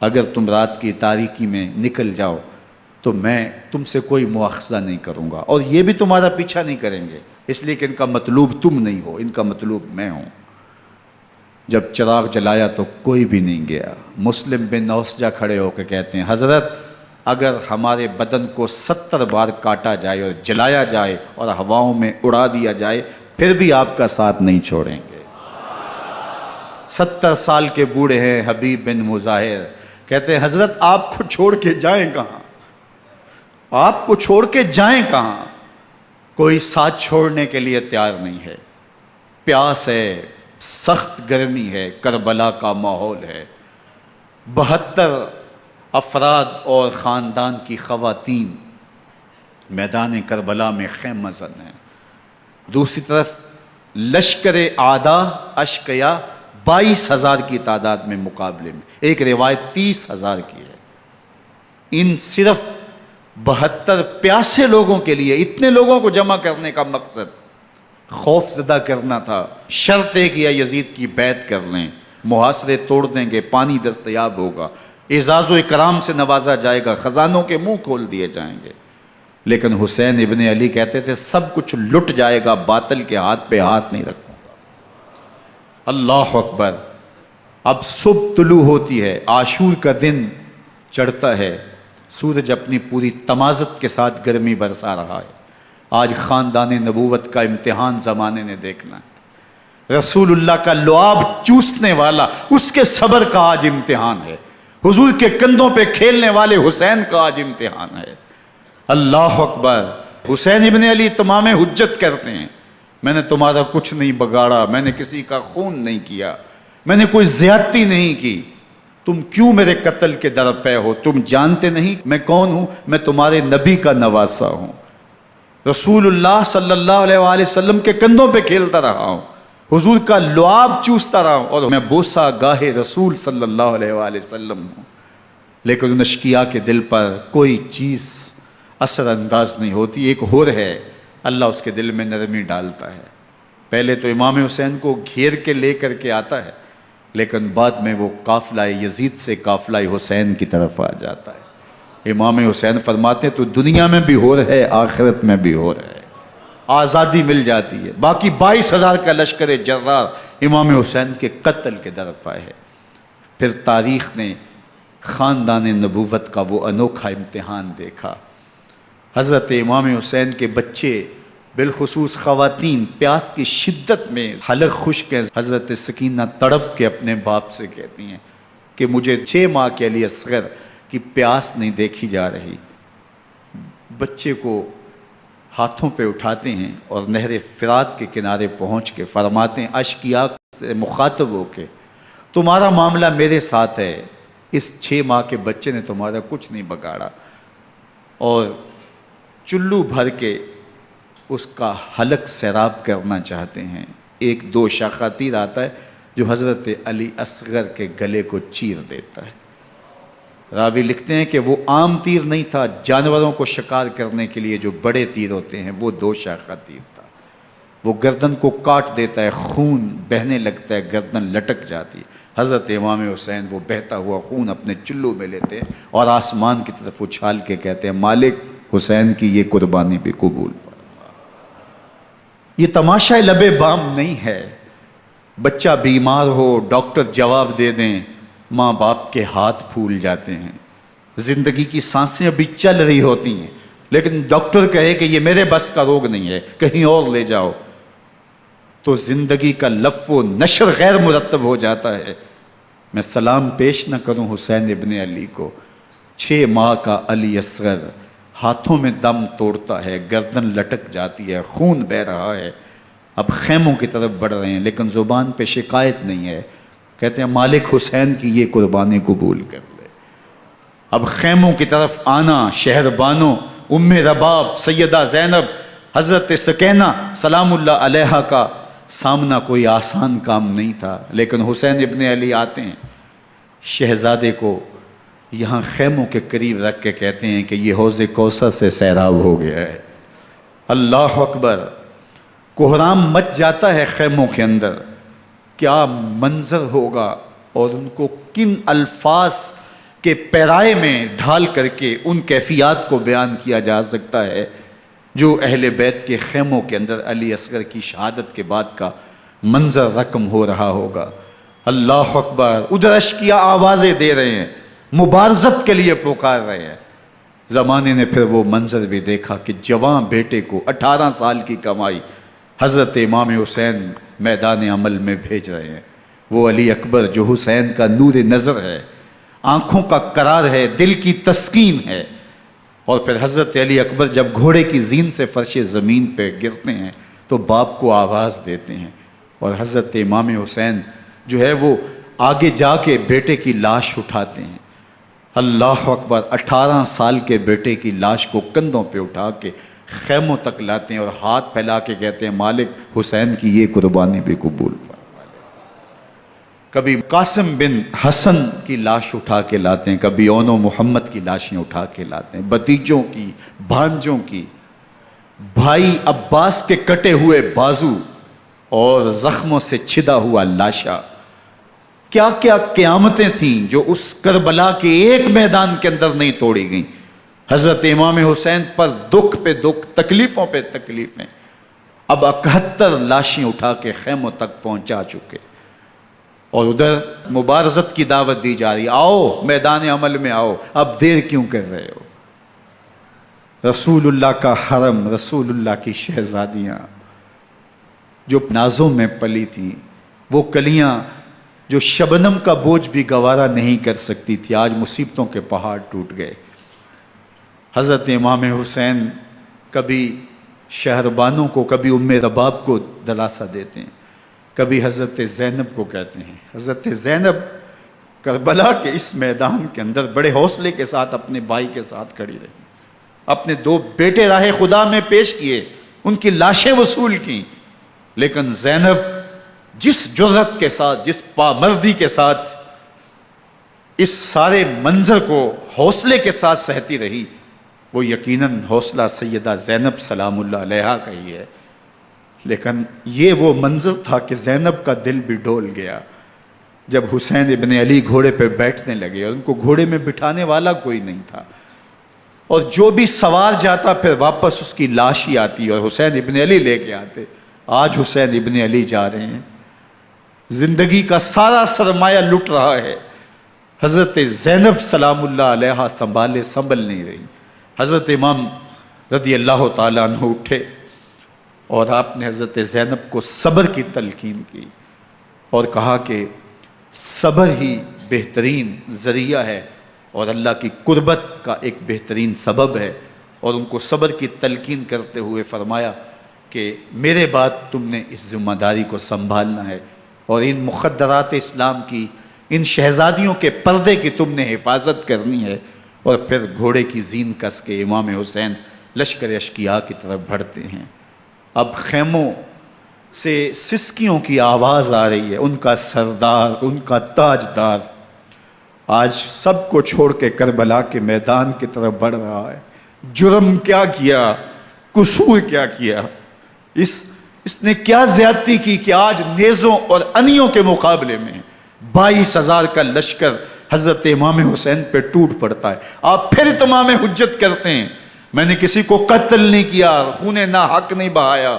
اگر تم رات کی تاریکی میں نکل جاؤ تو میں تم سے کوئی مواخذہ نہیں کروں گا، اور یہ بھی تمہارا پیچھا نہیں کریں گے، اس لیے کہ ان کا مطلوب تم نہیں ہو، ان کا مطلوب میں ہوں۔ جب چراغ جلایا تو کوئی بھی نہیں گیا۔ مسلم بن اوسجہ کھڑے ہو کے کہتے ہیں حضرت اگر ہمارے بدن کو 70 بار کاٹا جائے اور جلایا جائے اور ہواؤں میں اڑا دیا جائے پھر بھی آپ کا ساتھ نہیں چھوڑیں گے۔ 70 سال کے بوڑھے ہیں حبیب بن مظاہر، کہتے ہیں حضرت آپ کو چھوڑ کے جائیں کہاں، آپ کو چھوڑ کے جائیں کہاں، کوئی ساتھ چھوڑنے کے لیے تیار نہیں ہے، پیاس ہے، سخت گرمی ہے، کربلا کا ماحول ہے، 72 افراد اور خاندان کی خواتین میدان کربلا میں خیمہ زن ہیں، دوسری طرف لشکر اعداء اشقیا 22,000 کی تعداد میں مقابلے میں، ایک روایت 30,000 کی ہے۔ ان صرف 72 پیاسے لوگوں کے لیے اتنے لوگوں کو جمع کرنے کا مقصد خوف زدہ کرنا تھا۔ شرط ہے کہ یزید کی بیعت کر لیں، محاصرے توڑ دیں گے، پانی دستیاب ہوگا، اعزاز و اکرام سے نوازا جائے گا، خزانوں کے منہ کھول دیے جائیں گے۔ لیکن حسین ابن علی کہتے تھے سب کچھ لٹ جائے گا، باطل کے ہاتھ پہ ہاتھ نہیں رکھوں گا۔ اللہ اکبر۔ اب صبح طلوع ہوتی ہے، عاشور کا دن چڑھتا ہے، سورج اپنی پوری تمازت کے ساتھ گرمی برسا رہا ہے۔ آج خاندان نبوت کا امتحان زمانے نے دیکھنا ہے، رسول اللہ کا لعاب چوسنے والا اس کے صبر کا آج امتحان ہے، حضور کے کندھوں پہ کھیلنے والے حسین کا آج امتحان ہے۔ اللہ اکبر۔ حسین ابن علی تمام حجت کرتے ہیں میں نے تمہارا کچھ نہیں بگاڑا، میں نے کسی کا خون نہیں کیا، میں نے کوئی زیادتی نہیں کی، تم کیوں میرے قتل کے در پہ ہو؟ تم جانتے نہیں میں کون ہوں؟ میں تمہارے نبی کا نواسا ہوں، رسول اللہ صلی اللہ علیہ وآلہ وسلم کے کندھوں پہ کھیلتا رہا ہوں، حضور کا لعاب چوستا رہا ہوں، اور میں بوسہ گاہ رسول صلی اللہ علیہ وآلہ وسلم ہوں۔ لیکن ان اشقیاء کے دل پر کوئی چیز اثر انداز نہیں ہوتی۔ ایک ہور ہے، اللہ اس کے دل میں نرمی ڈالتا ہے۔ پہلے تو امام حسین کو گھیر کے لے کر کے آتا ہے، لیکن بعد میں وہ قافلہ یزید سے قافلہ حسین کی طرف آ جاتا ہے۔ امام حسین فرماتے ہیں تو دنیا میں بھی ہور ہے، آخرت میں بھی ہور ہے، آزادی مل جاتی ہے۔ باقی 22,000 کا لشکر جرار امام حسین کے قتل کے در پہ ہے۔ پھر تاریخ نے خاندان نبوت کا وہ انوکھا امتحان دیکھا۔ حضرت امام حسین کے بچے بالخصوص خواتین پیاس کی شدت میں حلق خشک ہیں۔ حضرت سکینہ تڑپ کے اپنے باپ سے کہتی ہیں کہ مجھے 6 ماہ کے علی اصغر کی پیاس نہیں دیکھی جا رہی۔ بچے کو ہاتھوں پہ اٹھاتے ہیں اور نہر فرات کے کنارے پہنچ کے فرماتے ہیں اشقیاء سے مخاطب ہو کے تمہارا معاملہ میرے ساتھ ہے، اس 6 ماہ کے بچے نے تمہارا کچھ نہیں بگاڑا، اور چلو بھر کے اس کا حلق سیراب کرنا چاہتے ہیں۔ ایک 2 شاخہ تیر آتا ہے جو حضرت علی اصغر کے گلے کو چیر دیتا ہے۔ راوی لکھتے ہیں کہ وہ عام تیر نہیں تھا، جانوروں کو شکار کرنے کے لیے جو بڑے تیر ہوتے ہیں وہ 2 شاخہ تیر تھا، وہ گردن کو کاٹ دیتا ہے، خون بہنے لگتا ہے، گردن لٹک جاتی ہے۔ حضرت امام حسین وہ بہتا ہوا خون اپنے چلو میں لیتے ہیں اور آسمان کی طرف اچھال کے کہتے ہیں مالک حسین کی یہ قربانی بھی قبول فرما۔ یہ تماشا لب بام نہیں ہے، بچہ بیمار ہو ڈاکٹر جواب دے دیں، ماں باپ کے ہاتھ پھول جاتے ہیں، زندگی کی سانسیں ابھی چل رہی ہوتی ہیں، لیکن ڈاکٹر کہے کہ یہ میرے بس کا روگ نہیں ہے، کہیں اور لے جاؤ، تو زندگی کا لف و نشر غیر مرتب ہو جاتا ہے۔ میں سلام پیش نہ کروں حسین ابن علی کو، 6 ماہ کا علی اصغر ہاتھوں میں دم توڑتا ہے، گردن لٹک جاتی ہے، خون بہہ رہا ہے، اب خیموں کی طرف بڑھ رہے ہیں، لیکن زبان پہ شکایت نہیں ہے، کہتے ہیں مالک حسین کی یہ قربانی قبول کر لے۔ اب خیموں کی طرف آنا، شہر بانوں ام رباب سیدہ زینب حضرت سکینہ سلام اللہ علیہا کا سامنا کوئی آسان کام نہیں تھا، لیکن حسین ابن علی آتے ہیں، شہزادے کو یہاں خیموں کے قریب رکھ کے کہتے ہیں کہ یہ حوض کوثر سے سیراب ہو گیا ہے۔ اللہ اکبر، کوہرام مچ جاتا ہے خیموں کے اندر، کیا منظر ہوگا اور ان کو کن الفاظ کے پیرائے میں ڈھال کر کے ان کیفیات کو بیان کیا جا سکتا ہے جو اہل بیت کے خیموں کے اندر علی اصغر کی شہادت کے بعد کا منظر رقم ہو رہا ہوگا۔ اللہ اکبر، ادھر اشکیا آوازیں دے رہے ہیں، مبارزت کے لیے پکار رہے ہیں۔ زمانے نے پھر وہ منظر بھی دیکھا کہ جوان بیٹے کو 18 سال کی کمائی حضرت امام حسین میدان عمل میں بھیج رہے ہیں۔ وہ علی اکبر جو حسین کا نور نظر ہے، آنکھوں کا قرار ہے، دل کی تسکین ہے۔ اور پھر حضرت علی اکبر جب گھوڑے کی زین سے فرش زمین پہ گرتے ہیں تو باپ کو آواز دیتے ہیں، اور حضرت امام حسین جو ہے وہ آگے جا کے بیٹے کی لاش اٹھاتے ہیں۔ اللہ اکبر، 18 سال کے بیٹے کی لاش کو کندھوں پہ اٹھا کے خیموں تک لاتے ہیں اور ہاتھ پھیلا کے کہتے ہیں مالک حسین کی یہ قربانی بھی قبول فرما۔ کبھی قاسم بن حسن کی لاش اٹھا کے لاتے ہیں، کبھی اون و محمد کی لاشیں اٹھا کے لاتے ہیں، بھتیجوں کی، بھانجوں کی، بھائی عباس کے کٹے ہوئے بازو اور زخموں سے چھدا ہوا لاشا۔ کیا کیا قیامتیں تھیں جو اس کربلا کے ایک میدان کے اندر نہیں توڑی گئیں۔ حضرت امام حسین پر دکھ پہ دکھ، تکلیفوں پہ تکلیفیں۔ اب 71 لاشیں اٹھا کے خیموں تک پہنچا چکے، اور ادھر مبارزت کی دعوت دی جا رہی، آؤ میدان عمل میں آؤ، اب دیر کیوں کر رہے ہو۔ رسول اللہ کا حرم، رسول اللہ کی شہزادیاں جو نازوں میں پلی تھیں، وہ کلیاں جو شبنم کا بوجھ بھی گوارا نہیں کر سکتی تھی، آج مصیبتوں کے پہاڑ ٹوٹ گئے۔ حضرت امام حسین کبھی شہربانوں کو، کبھی ام رباب کو دلاسا دیتے ہیں، کبھی حضرت زینب کو کہتے ہیں۔ حضرت زینب کربلا کے اس میدان کے اندر بڑے حوصلے کے ساتھ اپنے بھائی کے ساتھ کھڑی رہی، اپنے 2 بیٹے راہ خدا میں پیش کیے، ان کی لاشیں وصول کیں، لیکن زینب جس جرأت کے ساتھ، جس پامردی کے ساتھ اس سارے منظر کو حوصلے کے ساتھ سہتی رہی، وہ یقیناً حوصلہ سیدہ زینب سلام اللہ علیہا کا ہی ہے۔ لیکن یہ وہ منظر تھا کہ زینب کا دل بھی ڈول گیا جب حسین ابن علی گھوڑے پہ بیٹھنے لگے اور ان کو گھوڑے میں بٹھانے والا کوئی نہیں تھا، اور جو بھی سوار جاتا پھر واپس اس کی لاش ہی آتی اور حسین ابن علی لے کے آتے۔ آج حسین ابن علی جا رہے ہیں، زندگی کا سارا سرمایہ لٹ رہا ہے، حضرت زینب سلام اللہ علیہا سنبھل نہیں رہی۔ حضرت امام رضی اللہ تعالیٰ عنہ اٹھے اور آپ نے حضرت زینب کو صبر کی تلقین کی اور کہا کہ صبر ہی بہترین ذریعہ ہے اور اللہ کی قربت کا ایک بہترین سبب ہے، اور ان کو صبر کی تلقین کرتے ہوئے فرمایا کہ میرے بعد تم نے اس ذمہ داری کو سنبھالنا ہے اور ان مخدرات اسلام کی، ان شہزادیوں کے پردے کی تم نے حفاظت کرنی ہے۔ اور پھر گھوڑے کی زین کس کے امام حسین لشکر اشکیا کی طرف بڑھتے ہیں۔ اب خیموں سے سسکیوں کی آواز آ رہی ہے، ان کا سردار، ان کا تاجدار آج سب کو چھوڑ کے کربلا کے میدان کی طرف بڑھ رہا ہے۔ جرم کیا کیا، قصور کیا کیا، اس نے کیا زیادتی کی کہ آج نیزوں اور انیوں کے مقابلے میں 22,000 کا لشکر حضرت امام حسین پہ ٹوٹ پڑتا ہے۔ آپ پھر اتمام حجت کرتے ہیں، میں نے کسی کو قتل نہیں کیا، خون ناحق نہیں بہایا،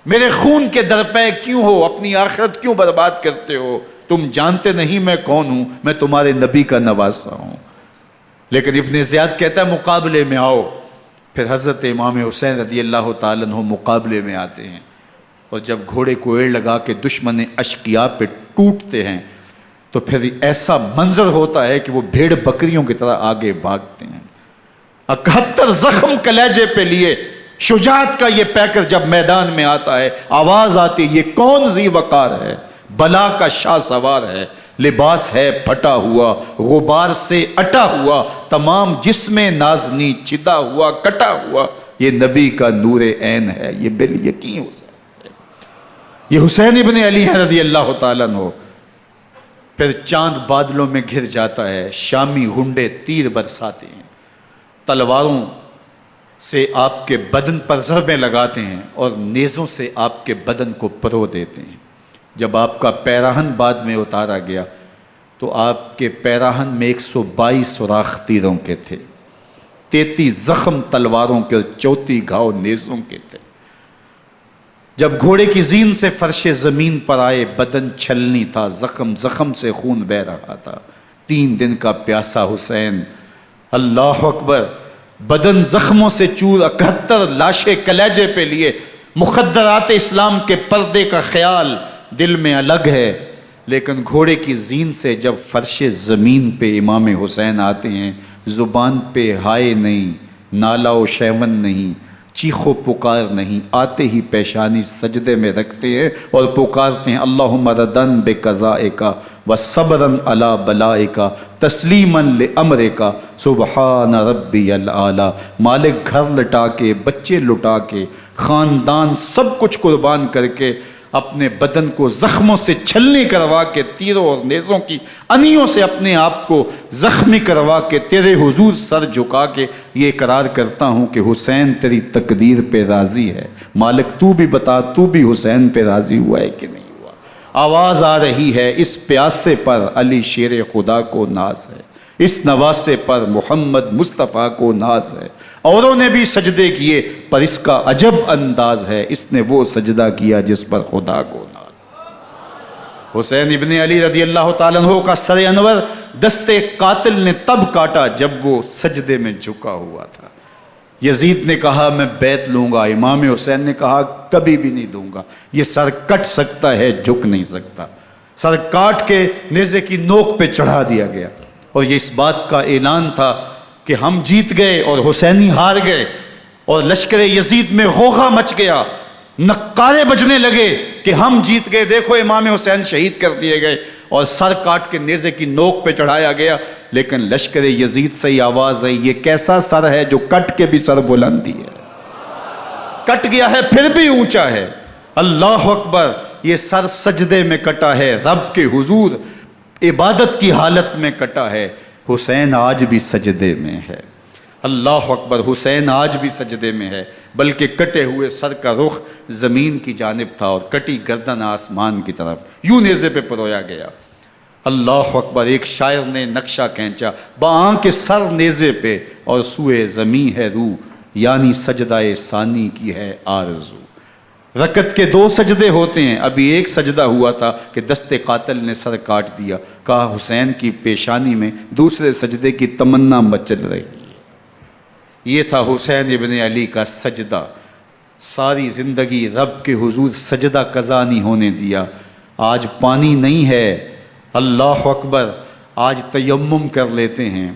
میرے خون کے درپے کیوں ہو، اپنی آخرت کیوں برباد کرتے ہو، تم جانتے نہیں میں کون ہوں، میں تمہارے نبی کا نواسا ہوں۔ لیکن ابن زیاد کہتا ہے مقابلے میں آؤ۔ پھر حضرت امام حسین رضی اللہ تعالیٰ عنہ مقابلے میں آتے ہیں، اور جب گھوڑے کو ایڑ لگا کے دشمن اشقیاء پہ ٹوٹتے ہیں تو پھر ایسا منظر ہوتا ہے کہ وہ بھیڑ بکریوں کی طرح آگے بھاگتے ہیں۔ 71 زخم کلیجے پہ لیے شجاعت کا یہ پیکر جب میدان میں آتا ہے، آواز آتی ہے یہ کون ذی وقار ہے، بلا کا شاہ سوار ہے، لباس ہے پھٹا ہوا غبار سے اٹا ہوا، تمام جسم نازنی چھدا ہوا کٹا ہوا، یہ نبی کا نور عین ہے، یہ بالیقین حسین ہے، یہ حسین ابن علی ہے رضی اللہ تعالیٰ عنہ۔ پھر چاند بادلوں میں گھر جاتا ہے، شامی غنڈے تیر برساتے ہیں، تلواروں سے آپ کے بدن پر ضربیں لگاتے ہیں اور نیزوں سے آپ کے بدن کو پرو دیتے ہیں۔ جب آپ کا پیراہن بعد میں اتارا گیا تو آپ کے پیراہن میں 122 سوراخ تیروں کے تھے، 33 زخم تلواروں کے اور 34 گھاؤ نیزوں کے تھے۔ جب گھوڑے کی زین سے فرش زمین پر آئے، بدن چھلنی تھا، زخم زخم سے خون بہ رہا تھا، 3 دن کا پیاسا حسین، اللہ اکبر، بدن زخموں سے چور، 71 لاشیں کلیجے پہ لیے، مخدرات اسلام کے پردے کا خیال دل میں الگ ہے، لیکن گھوڑے کی زین سے جب فرش زمین پہ امام حسین آتے ہیں، زبان پہ ہائے نہیں، نالا و شیون نہیں، چیخ و پکار نہیں، آتے ہی پیشانی سجدے میں رکھتے ہیں اور پکارتے ہیں اللہم ردن بقضائک وصبرن علی بلائک تسلیمن لامرک سبحان ربی الاعلی۔ مالک گھر لٹا کے، بچے لٹا کے، خاندان سب کچھ قربان کر کے، اپنے بدن کو زخموں سے چھلنی کروا کے، تیروں اور نیزوں کی انیوں سے اپنے آپ کو زخمی کروا کے، تیرے حضور سر جھکا کے یہ اقرار کرتا ہوں کہ حسین تیری تقدیر پہ راضی ہے، مالک تو بھی بتا، تو بھی حسین پہ راضی ہوا ہے کہ نہیں ہوا؟ آواز آ رہی ہے، اس پیاسے پر علی شیر خدا کو ناز ہے، اس نواسے پر محمد مصطفیٰ کو ناز ہے، اوروں نے بھی سجدے کیے پر اس کا عجب انداز ہے، اس نے وہ سجدہ کیا جس پر خدا کو ناز۔ حسین ابن علی رضی اللہ تعالیٰ عنہ کا سر انور دستے قاتل نے تب کاٹا جب وہ سجدے میں جھکا ہوا تھا۔ یزید نے کہا میں بیعت لوں گا، امام حسین نے کہا کبھی بھی نہیں دوں گا، یہ سر کٹ سکتا ہے جھک نہیں سکتا۔ سر کاٹ کے نیزے کی نوک پہ چڑھا دیا گیا اور یہ اس بات کا اعلان تھا کہ ہم جیت گئے اور حسینی ہار گئے، اور لشکر یزید میں غوغا مچ گیا، نقارے بجنے لگے کہ ہم جیت گئے، دیکھو امام حسین شہید کر دیے گئے، اور سر کاٹ کے نیزے کی نوک پہ چڑھایا گیا۔ لیکن لشکر یزید سے ہی آواز آئی یہ کیسا سر ہے جو کٹ کے بھی سر بلندی ہے، کٹ گیا ہے پھر بھی اونچا ہے، اللہ اکبر، یہ سر سجدے میں کٹا ہے، رب کے حضور عبادت کی حالت میں کٹا ہے، حسین آج بھی سجدے میں ہے، اللہ اکبر، حسین آج بھی سجدے میں ہے، بلکہ کٹے ہوئے سر کا رخ زمین کی جانب تھا اور کٹی گردن آسمان کی طرف، یوں نیزے پہ پرویا گیا، اللہ اکبر۔ ایک شاعر نے نقشہ کھینچا، بآنکھ سر نیزے پہ اور سوئے زمین ہے روح، یعنی سجدہ ثانی کی ہے آرزو۔ رکعت کے 2 سجدے ہوتے ہیں، ابھی ایک سجدہ ہوا تھا کہ دست قاتل نے سر کاٹ دیا، کہا حسین کی پیشانی میں دوسرے سجدے کی تمنا مچل رہی ہے۔ یہ تھا حسین ابن علی کا سجدہ، ساری زندگی رب کے حضور سجدہ قضا نہیں ہونے دیا۔ آج پانی نہیں ہے، اللہ اکبر، آج تیمم کر لیتے ہیں،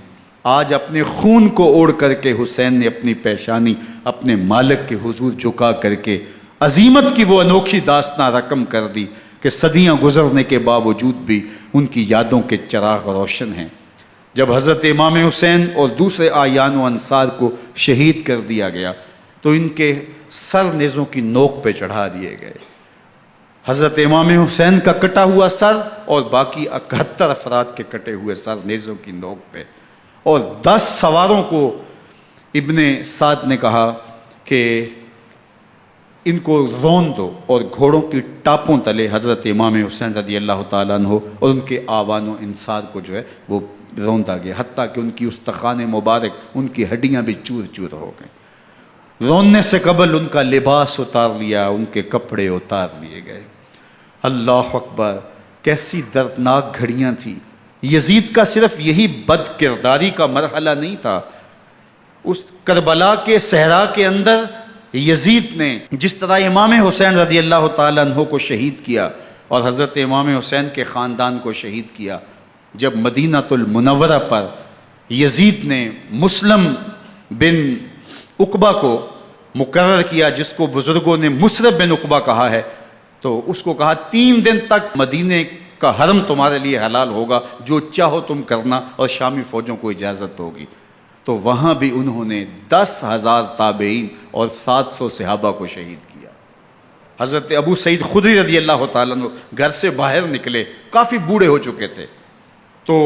آج اپنے خون کو اوڑھ کر کے حسین نے اپنی پیشانی اپنے مالک کے حضور جھکا کر کے عظیمت کی وہ انوکھی داستان رقم کر دی کہ صدیاں گزرنے کے باوجود بھی ان کی یادوں کے چراغ روشن ہیں۔ جب حضرت امام حسین اور دوسرے اعیان و انصار کو شہید کر دیا گیا تو ان کے سر نیزوں کی نوک پہ چڑھا دیے گئے، حضرت امام حسین کا کٹا ہوا سر اور باقی 71 افراد کے کٹے ہوئے سر نیزوں کی نوک پہ، اور 10 سواروں کو ابن سعد نے کہا کہ ان کو رون دو، اور گھوڑوں کی ٹاپوں تلے حضرت امام حسین رضی اللہ تعالیٰ عنہ اور ان کے آوان و انصار کو جو ہے وہ روندا گیا، حتیٰ کہ ان کی استخوان مبارک، ان کی ہڈیاں بھی چور چور ہو گئیں۔ روننے سے قبل ان کا لباس اتار لیا، ان کے کپڑے اتار لیے گئے، اللہ اکبر، کیسی دردناک گھڑیاں تھیں۔ یزید کا صرف یہی بد کرداری کا مرحلہ نہیں تھا، اس کربلا کے صحرا کے اندر یزید نے جس طرح امام حسین رضی اللہ تعالیٰ عنہ کو شہید کیا اور حضرت امام حسین کے خاندان کو شہید کیا، جب مدینہ المنورہ پر یزید نے مسلم بن عقبہ کو مقرر کیا، جس کو بزرگوں نے مصرب بن عقبہ کہا ہے، تو اس کو کہا 3 دن تک مدینے کا حرم تمہارے لیے حلال ہوگا، جو چاہو تم کرنا، اور شامی فوجوں کو اجازت ہوگی۔ تو وہاں بھی انہوں نے 10,000 تابعین اور 700 صحابہ کو شہید کیا۔ حضرت ابو سعید خدری رضی اللہ تعالیٰ عنہ گھر سے باہر نکلے، کافی بوڑھے ہو چکے تھے، تو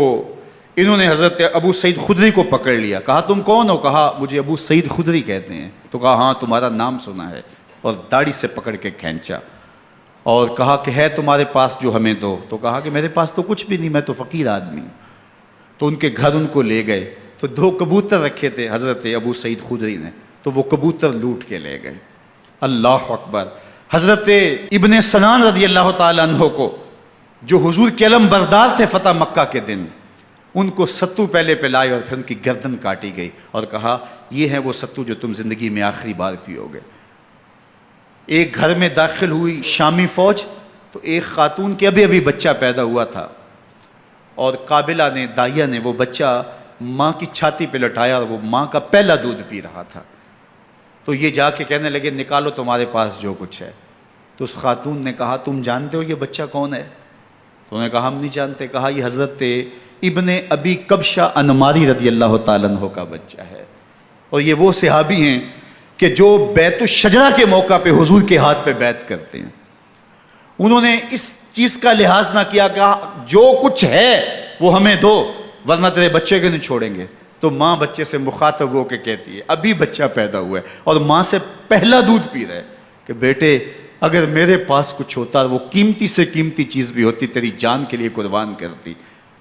انہوں نے حضرت ابو سعید خدری کو پکڑ لیا، کہا تم کون ہو؟ کہا مجھے ابو سعید خدری کہتے ہیں۔ تو کہا ہاں تمہارا نام سنا ہے، اور داڑھی سے پکڑ کے کھینچا اور کہا کہ ہے تمہارے پاس جو ہمیں دو؟ تو کہا کہ میرے پاس تو کچھ بھی نہیں، میں تو فقیر آدمی ہوں۔ تو ان کے گھر ان کو لے گئے، تو 2 کبوتر رکھے تھے حضرت ابو سعید خدری نے، تو وہ کبوتر لوٹ کے لے گئے۔ اللہ اکبر۔ حضرت ابن سنان رضی اللہ تعالیٰ عنہ کو، جو حضور کے علم بردار تھے فتح مکہ کے دن، ان کو ستو پہلے پلائے اور پھر ان کی گردن کاٹی گئی، اور کہا یہ ہے وہ ستو جو تم زندگی میں آخری بار پیو گے۔ ایک گھر میں داخل ہوئی شامی فوج، تو ایک خاتون کے ابھی بچہ پیدا ہوا تھا، اور قابلہ نے، دائیا نے، وہ بچہ ماں کی چھاتی پہ لٹایا، اور وہ ماں کا پہلا دودھ پی رہا تھا۔ تو یہ جا کے کہنے لگے نکالو تمہارے پاس جو کچھ ہے۔ تو اس خاتون نے کہا تم جانتے ہو یہ بچہ کون ہے؟ تو انہوں نے کہا ہم نہیں جانتے۔ کہا یہ حضرت ابن ابی کبشہ انماری رضی اللہ تعالیٰ عنہ کا بچہ ہے، اور یہ وہ صحابی ہیں کہ جو بیت الشجرہ کے موقع پہ حضور کے ہاتھ پہ بیعت کرتے ہیں۔ انہوں نے اس چیز کا لحاظ نہ کیا کہ جو کچھ ہے وہ ہمیں دو، ورنہ تیرے بچے کو نہیں چھوڑیں گے۔ تو ماں بچے سے مخاطب ہو کے کہتی ہے، ابھی بچہ پیدا ہوا ہے اور ماں سے پہلا دودھ پی رہا ہے، کہ بیٹے اگر میرے پاس کچھ ہوتا، وہ قیمتی سے قیمتی چیز بھی ہوتی، تیری جان کے لیے قربان کرتی،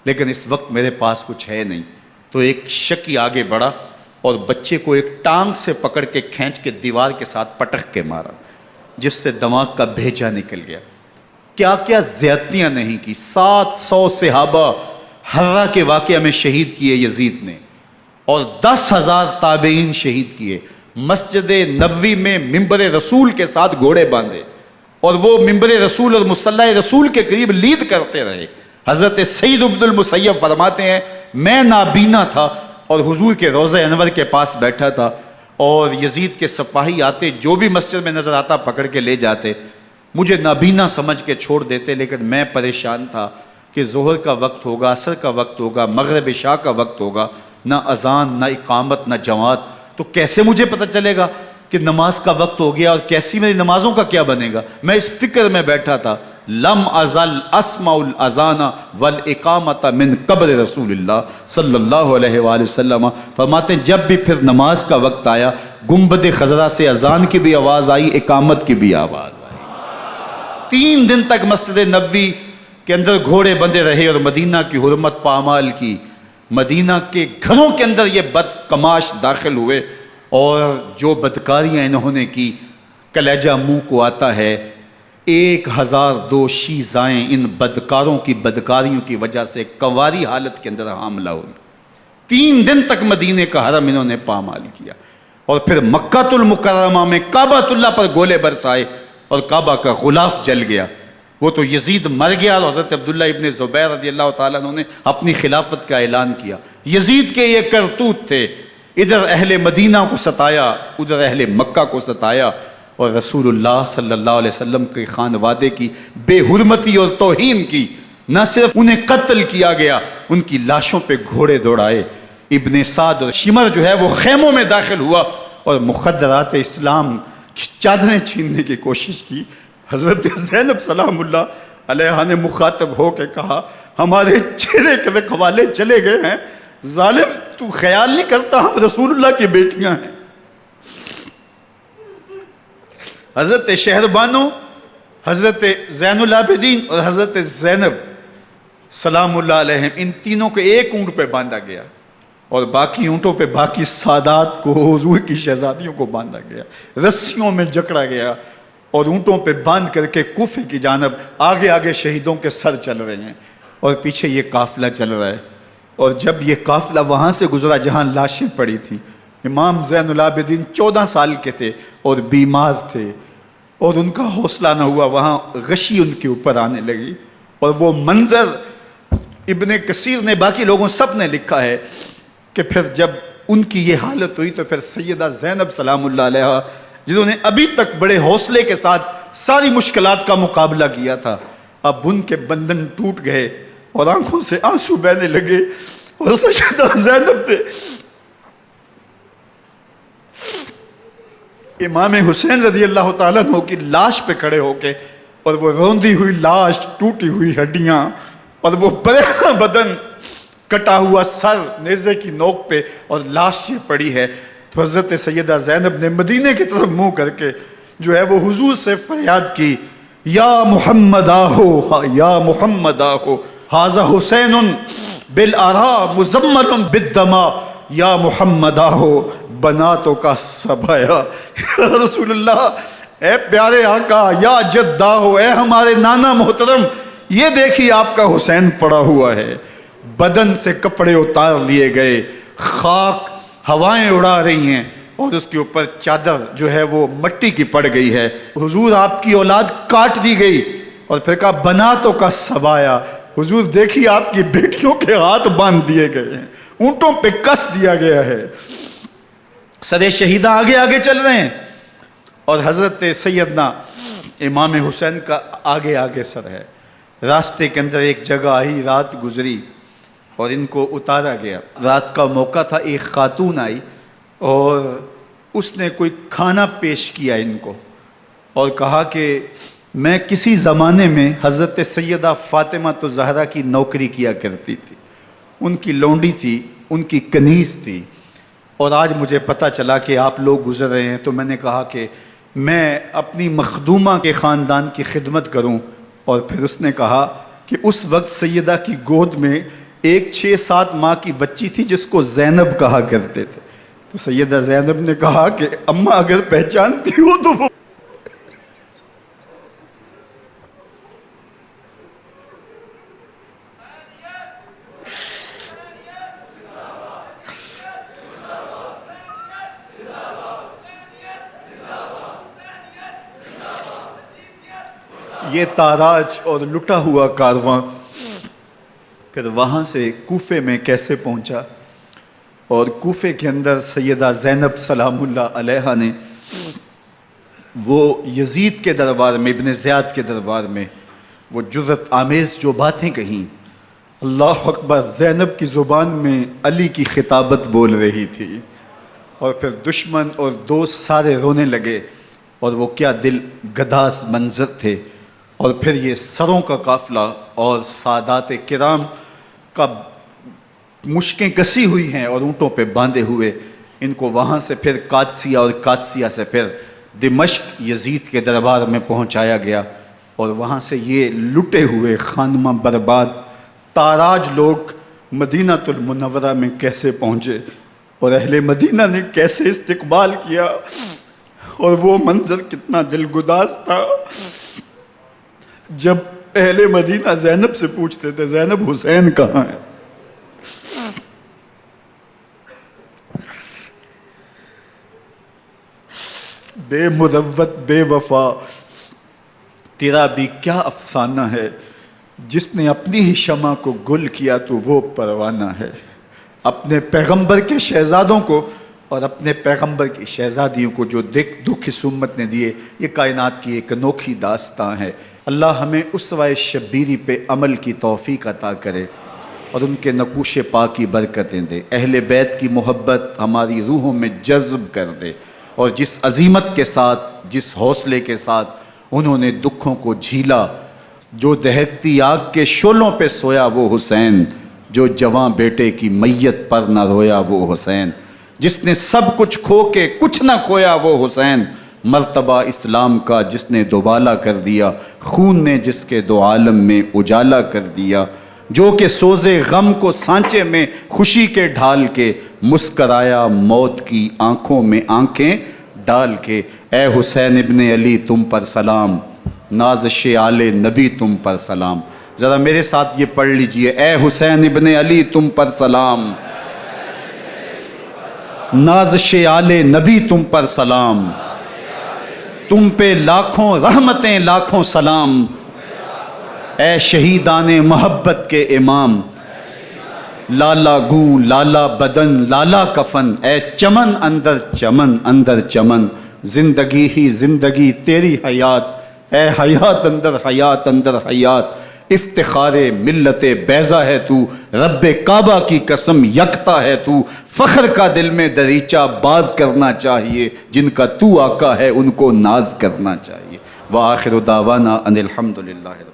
لیکن اس وقت میرے پاس کچھ ہے نہیں۔ تو ایک شکی آگے بڑھا اور بچے کو ایک ٹانگ سے پکڑ کے کھینچ کے دیوار کے ساتھ پٹک کے مارا، جس سے دماغ کا بھیجا نکل گیا۔ کیا کیا زیادتیاں نہیں کی۔ 700 صحابہ حرہ کے واقعہ میں شہید کیے یزید نے، اور 10,000 تابعین شہید کیے۔ مسجد نبوی میں ممبر رسول کے ساتھ گھوڑے باندھے، اور وہ ممبر رسول اور مصلی رسول کے قریب لید کرتے رہے۔ حضرت سعید بن المسیب فرماتے ہیں میں نابینا تھا اور حضور کے روضہ انور کے پاس بیٹھا تھا، اور یزید کے سپاہی آتے، جو بھی مسجد میں نظر آتا پکڑ کے لے جاتے، مجھے نابینا سمجھ کے چھوڑ دیتے، لیکن میں پریشان تھا کہ ظہر کا وقت ہوگا، عصر کا وقت ہوگا، مغرب عشاء کا وقت ہوگا، نہ اذان، نہ اقامت، نہ جماعت، تو کیسے مجھے پتہ چلے گا کہ نماز کا وقت ہو گیا، اور کیسی میری نمازوں کا کیا بنے گا؟ میں اس فکر میں بیٹھا تھا۔ لم ازل اسمع الاذان والاقامت من قبر رسول اللہ صلی اللہ علیہ وآلہ وسلم۔ فرماتے ہیں جب بھی پھر نماز کا وقت آیا، گنبد خضرا سے اذان کی بھی آواز آئی، اقامت کی بھی آواز آئی۔ 3 دن تک مسجد نبوی کے اندر گھوڑے بندے رہے، اور مدینہ کی حرمت پامال کی۔ مدینہ کے گھروں کے اندر یہ بدکماش داخل ہوئے، اور جو بدکاریاں انہوں نے کی کلیجہ منہ کو آتا ہے۔ 1002 شیزائیں ان بدکاروں کی بدکاریوں کی وجہ سے کنواری حالت کے اندر حاملہ ہوئی۔ 3 دن تک مدینے کا حرم انہوں نے پامال کیا، اور پھر مکہ المکرمہ میں کعبۃ اللہ پر گولے برسائے، اور کعبہ کا غلاف جل گیا۔ وہ تو یزید مر گیا، اور حضرت عبداللہ ابن زبیر رضی اللہ تعالیٰ عنہ نے اپنی خلافت کا اعلان کیا۔ یزید کے یہ کرتوت تھے، ادھر اہل مدینہ کو ستایا، ادھر اہل مکہ کو ستایا، اور رسول اللہ صلی اللہ علیہ وسلم کے خانوادے کی بے حرمتی اور توہین کی۔ نہ صرف انہیں قتل کیا گیا، ان کی لاشوں پہ گھوڑے دوڑائے۔ ابن سعد اور شمر جو ہے وہ خیموں میں داخل ہوا، اور مخدرات اسلام کی چادریں چھیننے کی کوشش کی۔ حضرت زینب سلام اللہ علیہ نے مخاطب ہو کے کہا ہمارے چہرے کے رکھوالے چلے گئے ہیں، ظالم تو خیال نہیں کرتا ہم رسول اللہ کی بیٹیاں ہیں۔ حضرت شہربانو، حضرت زین العابدین اور حضرت زینب سلام اللہ علیہم، ان تینوں کو ایک اونٹ پہ باندھا گیا، اور باقی اونٹوں پہ باقی سادات کو، حضور کی شہزادیوں کو باندھا گیا، رسیوں میں جکڑا گیا، اور اونٹوں پہ باندھ کر کے کوفے کی جانب آگے آگے شہیدوں کے سر چل رہے ہیں، اور پیچھے یہ قافلہ چل رہا ہے۔ اور جب یہ قافلہ وہاں سے گزرا جہاں لاشیں پڑی تھیں، امام زین العابدین 14 سال کے تھے اور بیمار تھے، اور ان کا حوصلہ نہ ہوا، وہاں غشی ان کے اوپر آنے لگی، اور وہ منظر ابن کثیر نے، باقی لوگوں سب نے لکھا ہے کہ پھر جب ان کی یہ حالت ہوئی تو پھر سیدہ زینب سلام اللہ علیہ، جنہوں نے ابھی تک بڑے حوصلے کے ساتھ ساری مشکلات کا مقابلہ کیا تھا، اب ان کے بندھن ٹوٹ گئے اور آنکھوں سے آنسو بہنے لگے، اور سیدہ زینب نے امام حسین رضی اللہ تعالیٰ عنہ کی لاش پہ کھڑے ہو کے، اور وہ روندی ہوئی لاش، ٹوٹی ہوئی ہڈیاں، اور وہ برینا بدن، کٹا ہوا سر نیزے کی نوک پہ، اور لاش یہ پڑی ہے، تو حضرت سیدہ زینب نے مدینے کی طرف منہ کر کے جو ہے وہ حضور سے فریاد کی، یا محمد آہو، یا محمد آہو، ھذا حسین بالآراء مزمل بالدماء، یا محمد آہو بناتوں کا سبایا۔ یا رسول اللہ، اے پیارے آقا، یا جد آہو، اے ہمارے نانا محترم، یہ دیکھیے آپ کا حسین پڑا ہوا ہے، بدن سے کپڑے اتار لیے گئے، خاک ہوائیں اڑا رہی ہیں، اور اس کے اوپر چادر جو ہے وہ مٹی کی پڑ گئی ہے۔ حضور آپ کی اولاد کاٹ دی گئی، اور پھر کہا بناتوں کا سبایا، حضور دیکھیے آپ کی بیٹیوں کے ہاتھ باندھ دیے گئے ہیں، اونٹوں پہ کس دیا گیا ہے، سر شہیدہ آگے آگے چل رہے ہیں، اور حضرت سیدنا امام حسین کا آگے آگے سر ہے۔ راستے کے اندر ایک جگہ آئی، رات گزری اور ان کو اتارا گیا۔ رات کا موقع تھا، ایک خاتون آئی اور اس نے کوئی کھانا پیش کیا ان کو، اور کہا کہ میں کسی زمانے میں حضرت سیدہ فاطمہ زہرا کی نوکری کیا کرتی تھی، ان کی لونڈی تھی، ان کی کنیز تھی، اور آج مجھے پتہ چلا کہ آپ لوگ گزر رہے ہیں، تو میں نے کہا کہ میں اپنی مخدومہ کے خاندان کی خدمت کروں۔ اور پھر اس نے کہا کہ اس وقت سیدہ کی گود میں ایک 6-7 ماہ کی بچی تھی جس کو زینب کہا کرتے تھے، تو سیدہ زینب نے کہا کہ اماں اگر پہچانتی ہو تو وہ یہ تاراج اور لٹا ہوا کارواں پھر وہاں سے کوفے میں کیسے پہنچا، اور کوفے کے اندر سیدہ زینب سلام اللہ علیہا نے وہ یزید کے دربار میں، ابن زیاد کے دربار میں وہ جرأت آمیز جو باتیں کہیں، اللہ اکبر، زینب کی زبان میں علی کی خطابت بول رہی تھی، اور پھر دشمن اور دوست سارے رونے لگے، اور وہ کیا دل گداز منظر تھے۔ اور پھر یہ سروں کا قافلہ اور سادات کرام کا مشکیں کسی ہوئی ہیں اور اونٹوں پہ باندھے ہوئے، ان کو وہاں سے پھر قادسیہ، اور قادسیہ سے پھر دمشق یزید کے دربار میں پہنچایا گیا، اور وہاں سے یہ لٹے ہوئے خانمہ برباد تاراج لوگ مدینہ المنورہ میں کیسے پہنچے، اور اہل مدینہ نے کیسے استقبال کیا، اور وہ منظر کتنا دلگداز تھا جب اہل مدینہ زینب سے پوچھتے تھے زینب حسین کہاں ہے؟ بے مروت بے وفا تیرا بھی کیا افسانہ ہے، جس نے اپنی ہی شمع کو گل کیا تو وہ پروانہ ہے۔ اپنے پیغمبر کے شہزادوں کو اور اپنے پیغمبر کی شہزادیوں کو جو دکھ اس امت نے دیے، یہ کائنات کی ایک انوکھی داستان ہے۔ اللہ ہمیں اسوہ شبیری پہ عمل کی توفیق عطا کرے اور ان کے نقوش پاک کی برکتیں دے، اہل بیت کی محبت ہماری روحوں میں جذب کر دے، اور جس عظیمت کے ساتھ، جس حوصلے کے ساتھ انہوں نے دکھوں کو جھیلا، جو دہکتی آگ کے شعلوں پہ سویا وہ حسین، جو جواں بیٹے کی میت پر نہ رویا وہ حسین، جس نے سب کچھ کھو کے کچھ نہ کھویا وہ حسین، مرتبہ اسلام کا جس نے دوبالا کر دیا، خون نے جس کے دو عالم میں اجالا کر دیا، جو کہ سوزے غم کو سانچے میں خوشی کے ڈھال کے، مسکرایا موت کی آنکھوں میں آنکھیں ڈال کے۔ اے حسین ابن علی تم پر سلام، نازش آل نبی تم پر سلام۔ ذرا میرے ساتھ یہ پڑھ لیجئے، اے حسین ابن علی تم پر سلام، نازش آل نبی تم پر سلام، تم پہ لاکھوں رحمتیں لاکھوں سلام، اے شہیدان محبت کے امام، لالا گوں لالا بدن لالا کفن، اے چمن اندر چمن، زندگی ہی زندگی تیری حیات اے حیات اندر حیات اندر حیات، افتخار ملت بیضا ہے تو، رب کعبہ کی قسم یکتا ہے تو، فخر کا دل میں دریچہ باز کرنا چاہیے، جن کا تو آقا ہے ان کو ناز کرنا چاہیے۔ وآخر دعوانا ان الحمد للہ۔